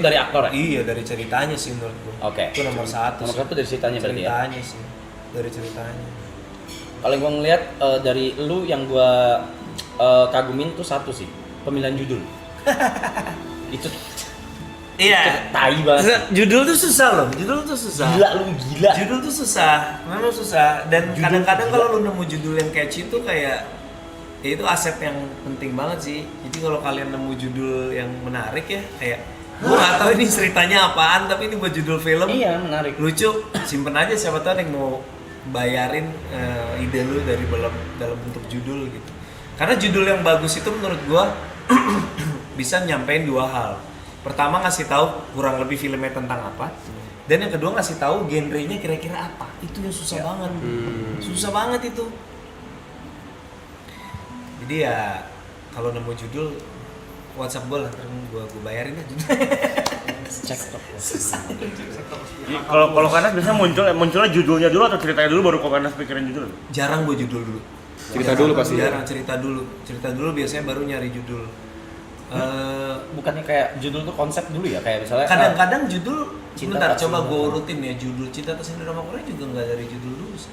dari aktor ya? Iya, dari ceritanya sih menurut gua. Oke. Itu nomor satu. Nomor satu dari ceritanya berarti ya. Ceritanya sih. Dari ceritanya. Kalau gua ngeliat dari lu yang gua kagumin tuh satu sih, pemilihan judul. Itu Iya. tai banget. Judul tuh susah loh. Judul tuh susah. Gila. Judul tuh susah. Memang susah. Dan kadang-kadang kalau lu nemu judul yang catchy tuh kayak ya itu aset yang penting banget sih. Jadi kalau kalian nemu judul yang menarik ya, kayak gua nggak tahu ini ceritanya apaan, tapi ini buat judul film. Iya, menarik. Lucu. Simpen aja, siapa tahu ada yang mau bayarin ide lu dari dalam bentuk judul gitu. Karena judul yang bagus itu menurut gua bisa nyampein dua hal. Pertama ngasih tahu kurang lebih filmnya tentang apa, dan yang kedua ngasih tahu genrenya kira-kira apa. Itu yang susah banget, susah banget itu. Jadi ya kalau nemu judul WhatsApp gue lah, terus gue bayarin aja. Kalau Kanas biasanya munculnya judulnya dulu atau ceritanya dulu baru Kanas pikirin judul? Jarang gue judul dulu. Cerita dulu pasti. Jarang cerita dulu biasanya baru nyari judul. Bukannya kayak judul tuh konsep dulu ya, kayak misalnya kadang-kadang judul Cinta bentar tak coba Cinta. gue urutin ya, judul Cinta Atas Drama Korea juga nggak dari judul dulu sih.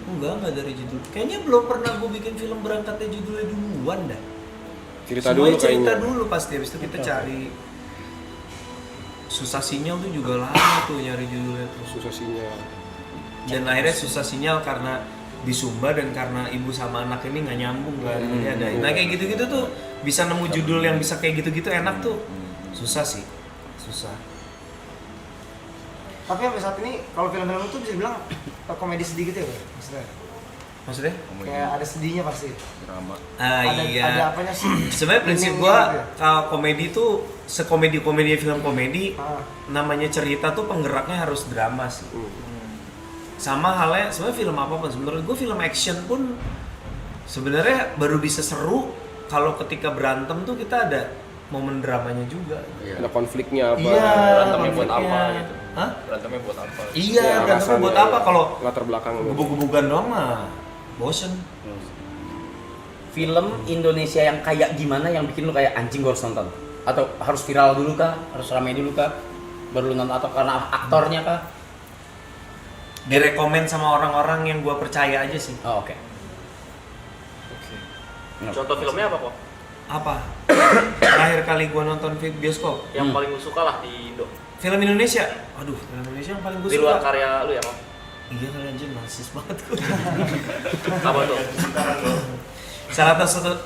Enggak dari judul. Kayaknya belum pernah gue bikin film berangkatnya judulnya duluan dah. Cerita Semuanya dulu cerita kayaknya. dulu pasti, habis itu kita cari susah sinyal tuh juga lama tuh nyari judulnya tuh. Susah sinyal. Dan akhirnya susah sinyal karena di Sumba dan karena ibu sama anak ini nggak nyambung kan. Jadi ada. Nah kayak gitu-gitu tuh bisa nemu judul yang bisa kayak gitu-gitu enak tuh. Susah sih. Susah. Tapi sampai saat ini kalau film-film itu bisa dibilang komedi sedih gitu ya, Bro? Maksudnya? Kayak ada sedihnya pasti. Drama. Ada apanya sih? Sebenarnya prinsip Meaningnya gua gitu ya? kalau komedi tuh sekomedi-komedi film komedi Ah. namanya cerita tuh penggeraknya harus drama sih. Sama halnya sebenarnya film apapun, menurut gua film action pun sebenarnya baru bisa seru kalau ketika berantem tuh kita ada momen dramanya juga. Ada konfliknya apa? Iya, Berantemnya buat apa konfliknya. gitu. Hah? Berantemnya buat apa? Iya, berantem alasannya, buat apa kalau latar belakangnya? gebuk-gebukan doang mah bosen. film Indonesia yang kayak gimana yang bikin lu kayak anjing gua harus nonton? Atau harus viral dulu kah? Harus ramai dulu kah? Baru lu nonton atau karena aktornya kah? Direkomend sama orang-orang yang gua percaya aja sih. Oh, oke. Contoh filmnya apa kok? Apa? Terakhir kali gua nonton bioskop Yang paling lu suka lah di Indo. film Indonesia. Aduh, film Indonesia yang paling gua Di suka. luar karya lu ya kok? Iya kan anjir, narsis banget gua. Apa tuh?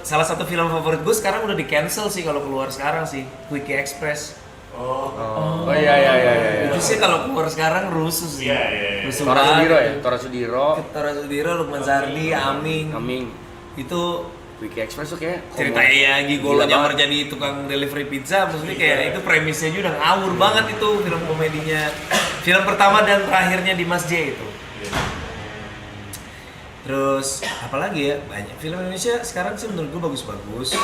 Salah satu film favorit gue sekarang udah di cancel sih kalau keluar sekarang sih, Quickie Express. Oh iya. Itu sih kalau keluar sekarang rusuh sih. Iya. Rusuh Tora banget. Sudiro ya? Tora Sudiro. Tora Sudiro, Lukman Sardi, Aming. Itu Quickie Express tuh kayak ceritanya ya Gigolo Gila nyamar banget. jadi tukang delivery pizza, maksudnya kayak itu premisnya juga udah ngawur banget itu film komedinya. Film pertama dan terakhirnya Dimas J itu. Terus apalagi ya, banyak film Indonesia sekarang sih menurut gue bagus-bagus.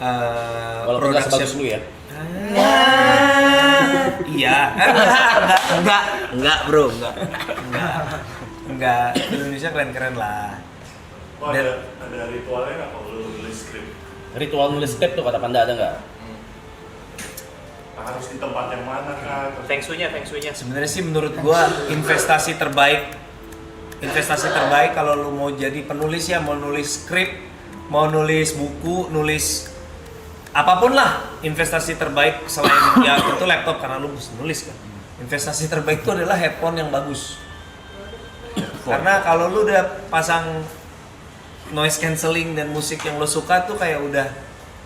Walaupun nggak sebagus lu ya. Iya, enggak bro, enggak. Indonesia keren-keren lah. Oh, ada ritualnya nggak kalau lu nulis skrip? Ritual nulis skrip tuh kata Panda ada nggak? Harus di tempat yang mana kah? Feng Shui-nya. Sebenarnya sih menurut gua investasi terbaik kalau lu mau jadi penulis ya, mau nulis skrip, mau nulis buku, nulis apapun lah, investasi terbaik selain ya tentu laptop karena lu bisa nulis kan. Investasi terbaik itu adalah headphone yang bagus. Karena kalau lu udah pasang noise cancelling dan musik yang lo suka tuh kayak udah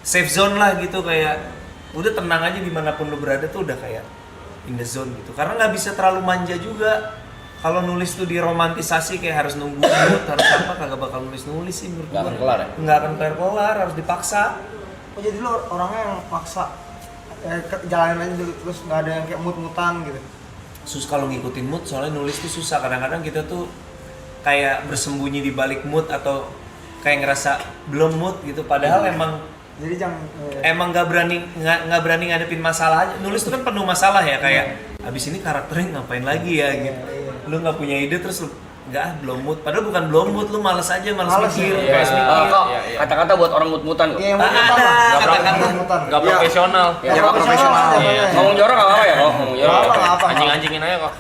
safe zone lah gitu, kayak udah tenang aja dimanapun lo berada tuh udah kayak in the zone gitu. Karena nggak bisa terlalu manja juga. Kalau nulis tuh diromantisasi kayak harus nunggu mood, harus apa, kagak bakal nulis sih menurut Nggak gua. akan kelar ya? Nggak akan kelar, harus dipaksa. Oh jadi lo orangnya yang maksa jalanin aja dulu, terus nggak ada yang kayak mut-mutan gitu? Kalau ngikutin mood, soalnya nulis tuh susah. Kadang-kadang kita tuh kayak bersembunyi di balik mood atau kayak ngerasa belum mood gitu. Padahal Jadi jangan emang nggak berani ngadepin masalah aja. Nulis tuh kan penuh masalah ya, kayak abis ini karakternya ngapain lagi ya gitu. Lu nggak punya ide terus lu belum mood. Padahal bukan belum mood, lu males aja, males mikir. Iya. Males mikir. Kok kata-kata buat orang mut-mutan kok. Iya, Tak ada kata-kata. Gak profesional. Ya, nggak profesional. Iya. Ngomong jorok gak apa-apa ya kok? Ngomong jorok. Nggak apa-apa. Anjing-anjingin aja kok.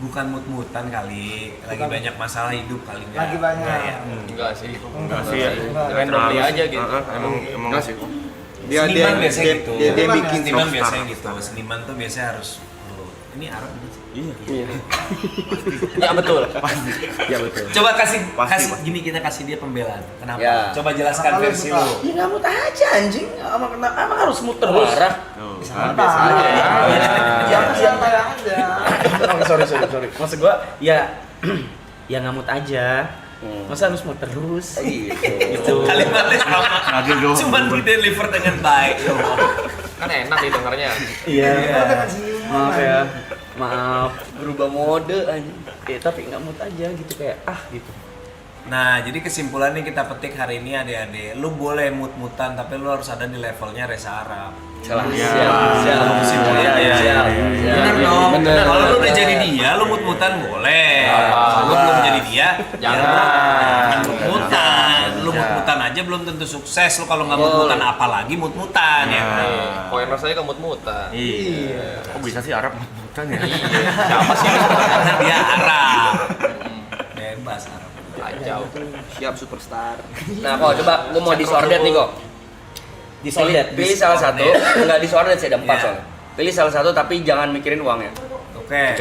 Bukan mood-moodan kali, lagi banyak masalah hidup kali nggak. Lagi banyak. Nggak ya. Enggak sih. Enggak sih ya. Randomly aja gitu. Emang enggak sih kok. Seniman biasanya gitu. dia Seniman bikin Seniman rockstar. biasanya gitu. Seniman tuh biasanya harus ini Arab gitu. Iya. Ya betul. Iya betul. Coba kasih gini, kita kasih dia pembelaan. Kenapa? Ya. Coba jelaskan Kenapa lu versi suka? lu. Ya nggak mut aja anjing. Emang harus mut terus? Marah. Biasa aja. Santai aja. Sorry. Maksud gua ya ya nggak mut aja. Masa harus mut terus? Gitu. Kalimatnya sama. Cuman di deliver dengan baik. Kan enak didengarnya. Iya. Dengan senyuman. Maaf ya. Maaf. Berubah mode anjing. Tapi nggak mut aja gitu kayak gitu. Nah, jadi kesimpulannya kita petik hari ini adik-adik, lu boleh mut-mutan tapi lu harus ada di levelnya Reza Arab. Salah. Kalau kesimpulannya bener dong. Kalau lu udah jadi dia, lu mut-mutan boleh. Kalau lu belum jadi dia, jangan mut-mutan. Lu mut-mutan aja belum tentu sukses. Lo kalau nggak mut-mutan apalagi mut-mutan ya. Koin rasanya ke mut-mutan. Iya. Kok bisa sih Arab mut-mutan ya? Siapa sih? Karena dia Arab. Bebas Arab. Kacau. Siap superstar. Nah kok coba gue mau disordet nih kok. Pilih salah satu, enggak disordet sih ada 4 soalnya. Pilih salah satu tapi jangan mikirin uangnya. Oke.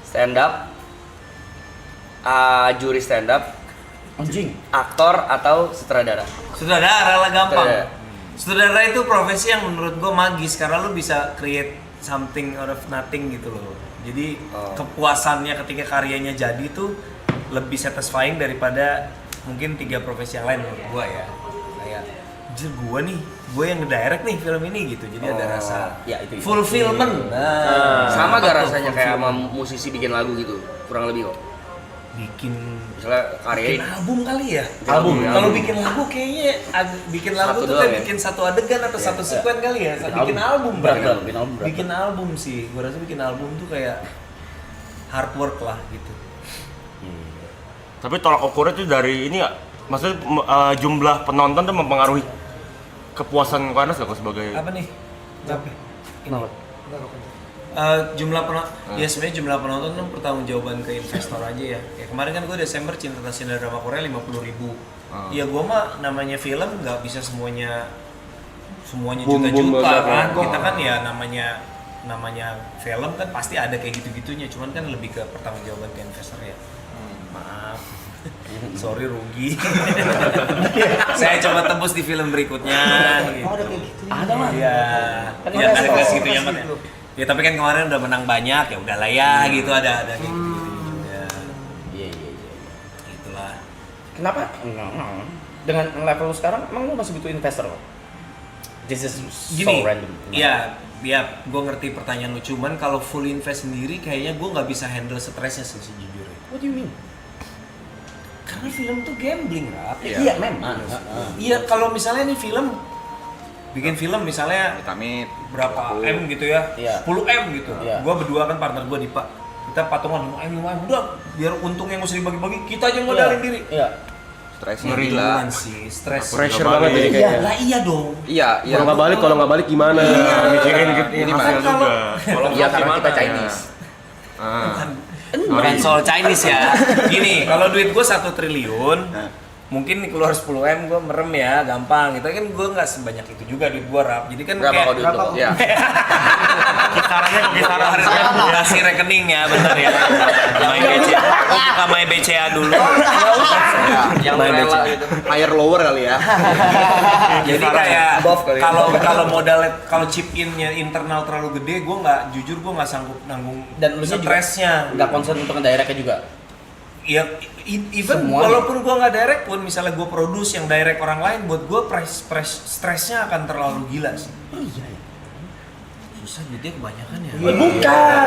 Stand up, juri stand up, Anjing. aktor atau sutradara. Sutradara lah gampang. Sutradara. Sutradara itu profesi yang menurut gue magis karena lu bisa create something out of nothing gitu loh. Jadi kepuasannya ketika karyanya jadi tuh lebih satisfying daripada mungkin 3 profesi yang lain menurut gue ya. Kayak gue yang ngedirect nih film ini gitu. Jadi ada rasa itu. fulfillment. Sama gak rasanya kayak sama musisi bikin lagu gitu, kurang lebih kok. Bikin misalnya karya album kali ya. Album. Kalau bikin lagu kayaknya bikin lagu tuh kan bikin satu adegan atau satu sekuen kali ya. Bikin album berat. Bikin album sih. Gue rasa bikin album tuh kayak hard work lah gitu. Tapi tolak ukurnya tuh dari ini nggak? Maksudnya jumlah penonton tuh mempengaruhi kepuasan Koernas nggak sebagai? Apa nih? Apa? Kenapa? Jumlah penonton, ya sebenarnya jumlah penonton tuh pertanggungjawaban ke investor aja ya. Ya kemarin kan gue Desember Cinta Kasih Drama Korea 50.000. Ya gue mah namanya film nggak bisa semuanya juta-juta kan. Kita kan ya namanya film kan pasti ada kayak gitu-gitunya. Cuman kan lebih ke pertanggungjawaban ke investor ya. Maaf. Sorry rugi. Saya coba tembus di film berikutnya. Gitu. Oh, ada kayak gitu. Ada mah. Iya. Ya ada kayak gitu ya. Ya tapi kan kemarin udah menang banyak ya udahlah ya gitu ada kayak gitu juga. Iya. Itulah. Kenapa? Dengan level lu sekarang, emang lu masih butuh investor kok? This is Gini, so random. ya, gue ngerti pertanyaan lu. Cuman kalau full invest sendiri, kayaknya gue nggak bisa handle stresnya sih sejujurnya. What do you mean? Karena film tuh gambling, Rap. Iya, memang. Iya, kalau misalnya nih bikin film misalnya Amit. berapa M gitu ya, Iya. 10 M gitu. Iya. Gue berdua kan partner gue Dipa, kita patungan 5 M, udah biar untungnya nggak usah dibagi-bagi, kita aja modalin diri. Iya. Stresnya Ngeri gila. duluan sih, stres. Pressure banget jadi kayaknya. Lah iya dong. Iya. Kalau nggak balik gimana? Mikirin gitu Ini hasil kalau- juga. Kalau Iya, karena kita gimana? Chinese. Bukan soal Chinese ya. Gini, kalau duit gue 1 triliun, mungkin keluar 10 M gue merem ya, gampang. Itu kan gue nggak sebanyak itu juga duit gue, Rap. Jadi kan Berapa kayak kau duit lo? Ya. kisaran kasih rekening ya, bener ya. Main BCA, gue buka main BCA dulu. Yang Main rela BCA. gitu. Higher lower kali ya. Jadi kayak Above kali ya. kalau modalnya kalau chip innya internal terlalu gede, gue nggak sanggup nanggung Dan lu juga stresnya. nggak concern untuk ngedirect-nya juga. Ya, even Semuanya. walaupun gua nggak direct pun, misalnya gua produce yang direct orang lain, buat gua stresnya akan terlalu gila sih. Oh iya. Susah duitnya kebanyakan ya. Bukan.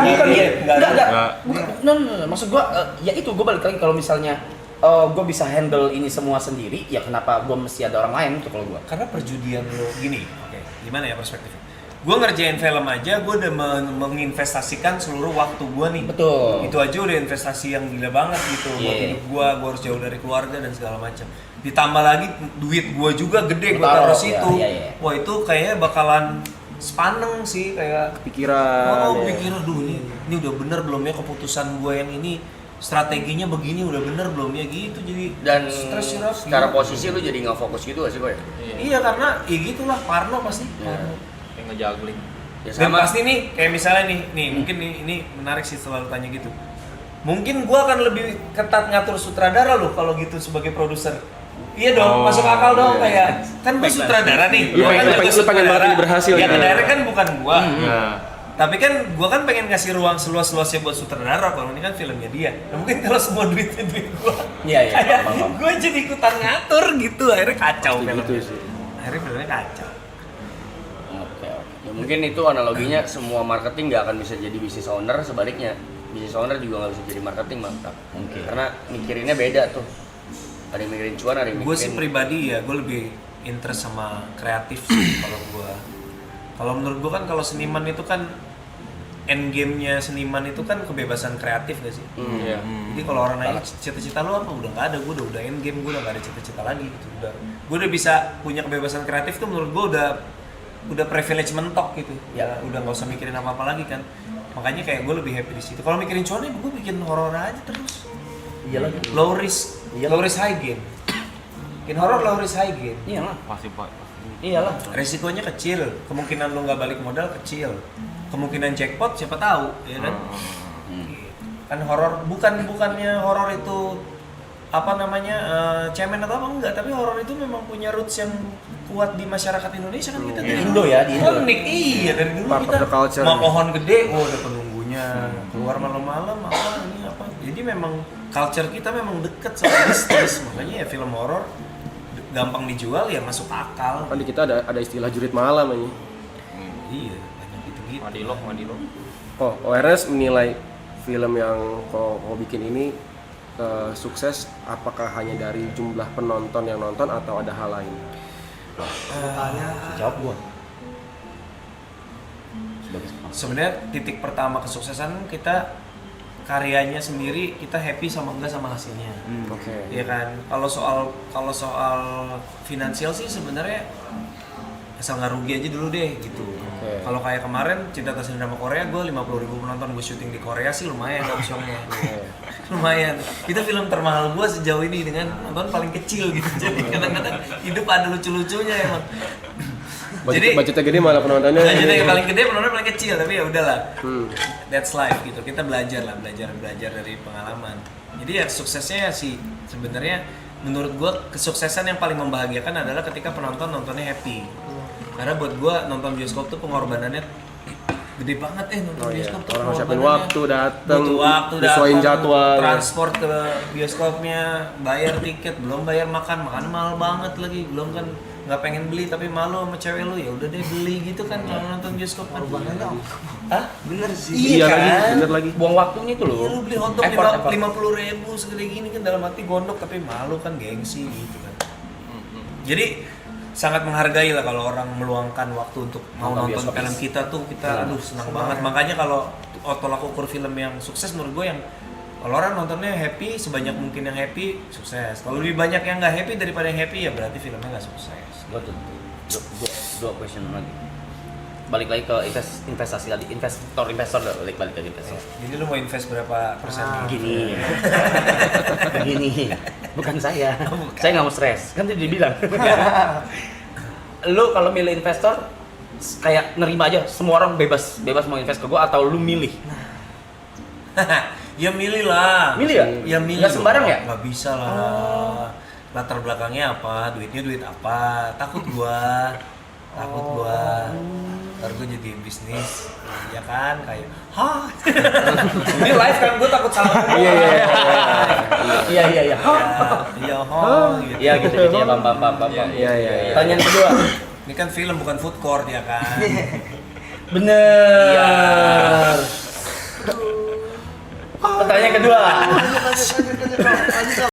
Enggak. Bukan. No. Maksud gua ya itu gua balik lagi kalau misalnya gua bisa handle ini semua sendiri, ya kenapa gua mesti ada orang lain tuh kalau gua? Karena perjudian lo gini. Oke, gimana ya perspektifnya? Gua ngerjain film aja, gua udah menginvestasikan seluruh waktu gua nih. Betul. Itu aja udah investasi yang gila banget gitu. Buat hidup gua harus jauh dari keluarga dan segala macam. Ditambah lagi duit gua juga gede, gua taruh situ. Iya. Wah, itu kayaknya bakalan sepaneng sih, kayak Pikiran. pikir aduh ini udah bener belum ya keputusan gue yang ini, strateginya begini udah bener belum ya gitu, jadi Dan stres ya, Raf. secara posisi lu jadi nggak fokus gitu gak sih kok ya? Iya karena ya gitulah Parno pasti. Parno. Yang ngejuggling. Ya Dan sama. pasti nih kayak misalnya nih mungkin ini menarik sih selalu tanya gitu. Mungkin gue akan lebih ketat ngatur sutradara loh kalau gitu sebagai produser. Iya dong, masuk akal dong kayak kan gue sutradara nih. Lu Gua pengen- kan lu jago pengen banget sutradara. berhasil Yang gitu. ngedirect kan bukan gua. Nah, Tapi kan gua kan pengen ngasih ruang seluas-luasnya buat sutradara, kalau ini kan filmnya dia. Nah, mungkin kalau semua duitnya duit gua. Iya, Kayak paham. gua jadi ikutan ngatur gitu, akhirnya kacau filmnya. Gitu sih. Akhirnya filmnya kacau. Oke. Ya mungkin itu analoginya semua marketing nggak akan bisa jadi business owner, sebaliknya business owner juga nggak bisa jadi marketing mantap. Mungkin. Karena mikirinnya beda tuh. Ada yang mikirin cuan, ada yang Gue mikirin. sih pribadi ya, gue lebih interest sama kreatif sih kalau gue. Kalau menurut gue kan kalau seniman itu kan end game-nya seniman itu kan kebebasan kreatif gak sih? Iya. Jadi kalau orang nanya cita-cita lu apa, udah nggak ada, gue udah end game, gue udah nggak ada cita-cita lagi gitu. Gue udah bisa punya kebebasan kreatif tuh menurut gue udah privilege mentok gitu. Ya udah nggak usah mikirin apa-apa lagi kan. Makanya kayak gue lebih happy di situ. Kalau mikirin cowok nih, gue bikin horor aja terus. Iya lagi. Low risk high gain. Bikin horor low risk high gain. Iyalah. Pasti Pak. Iyalah. Resikonya kecil, kemungkinan lu nggak balik modal kecil. Kemungkinan jackpot siapa tahu, ya kan? Kan horor bukannya horor itu apa namanya cemen atau apa enggak, tapi horor itu memang punya roots yang kuat di masyarakat Indonesia kan kita Di Indo ya, di Indo. unik, iya dari dulu Part of kita the culture. mau pohon gede, ada penunggunya, keluar malam-malam apa ini apa, jadi memang culture kita memang deket sama mistis, makanya ya film horor gampang dijual ya masuk akal. Kan di kita ada istilah jurit malam ini. Iya, banyak gitu-gitu. Madilog. Oh, Ernest menilai film yang kau bikin ini sukses apakah hanya dari jumlah penonton yang nonton atau ada hal lain? Jawab gua. Sebenarnya titik pertama kesuksesan kita karyanya sendiri, kita happy sama enggak sama hasilnya. Oke. Iya kan. Kalau soal finansial sih sebenarnya asal nggak rugi aja dulu deh gitu. Oke. Kalau kayak kemarin Cinta Atas Drama Korea, gue 50.000 penonton, gue syuting di Korea sih lumayan dong shownya. Lumayan. Itu film termahal gue sejauh ini dengan nonton paling kecil gitu. Jadi kadang-kadang hidup ada lucu-lucunya emang. Budgetnya gede malah penontonnya. Budgetnya yang paling gede, penonton paling kecil, tapi ya udahlah. That's life gitu. Kita belajar dari pengalaman. Jadi ya suksesnya sih sebenarnya menurut gue kesuksesan yang paling membahagiakan adalah ketika penonton nontonnya happy. Karena buat gue nonton bioskop tuh pengorbanannya gede banget nonton bioskop tuh. Orang siapin waktu datang, butuh waktu sesuaiin jadwal, transport ke bioskopnya, bayar tiket, belum bayar makan mahal banget lagi, belum kan nggak pengen beli tapi malu sama cewek lu, ya udah deh beli gitu kan kalau nonton bioskop kan. Hah? Bener sih. Iya kan? lagi, bener lagi. Buang waktunya itu Iya, loh. lu beli hotdog Effort. 50.000 segede gini kan dalam hati gondok tapi malu kan, gengsi gitu kan. Jadi sangat menghargai lah kalau orang meluangkan waktu untuk mau Nonton nonton bioskop. film kita tuh, kita aduh senang banget. Makanya kalau tolak ukur film yang sukses menurut gue yang kalau orang nontonnya happy, sebanyak mungkin yang happy, sukses. Kalau lebih banyak yang nggak happy daripada yang happy, ya berarti filmnya nggak sukses. Gua tuh dua question lagi. Balik lagi ke investasi tadi, investor balik ke investor. Jadi lu mau invest berapa persen? Gini. Begini. Bukan saya. Saya nggak mau stres. Kan tadi dibilang. Lu kalau milih investor kayak nerima aja, semua orang bebas mau invest ke gua atau lu milih? Ya milih lah. Milih ya? Ya milih. Nggak sembarang ya? Nggak bisa lah. Latar belakangnya apa? Duitnya duit apa? Takut gua. Ntar gua jadi bisnis, ya kan? Kayak, hah? Ini live kan, gua takut salah. Iya. Iya, gitu. Iya gitu ya, pam. Iya. Pertanyaan kedua. Ini kan film bukan food court ya kan? Bener. Pertanyaan kedua. Lanjut.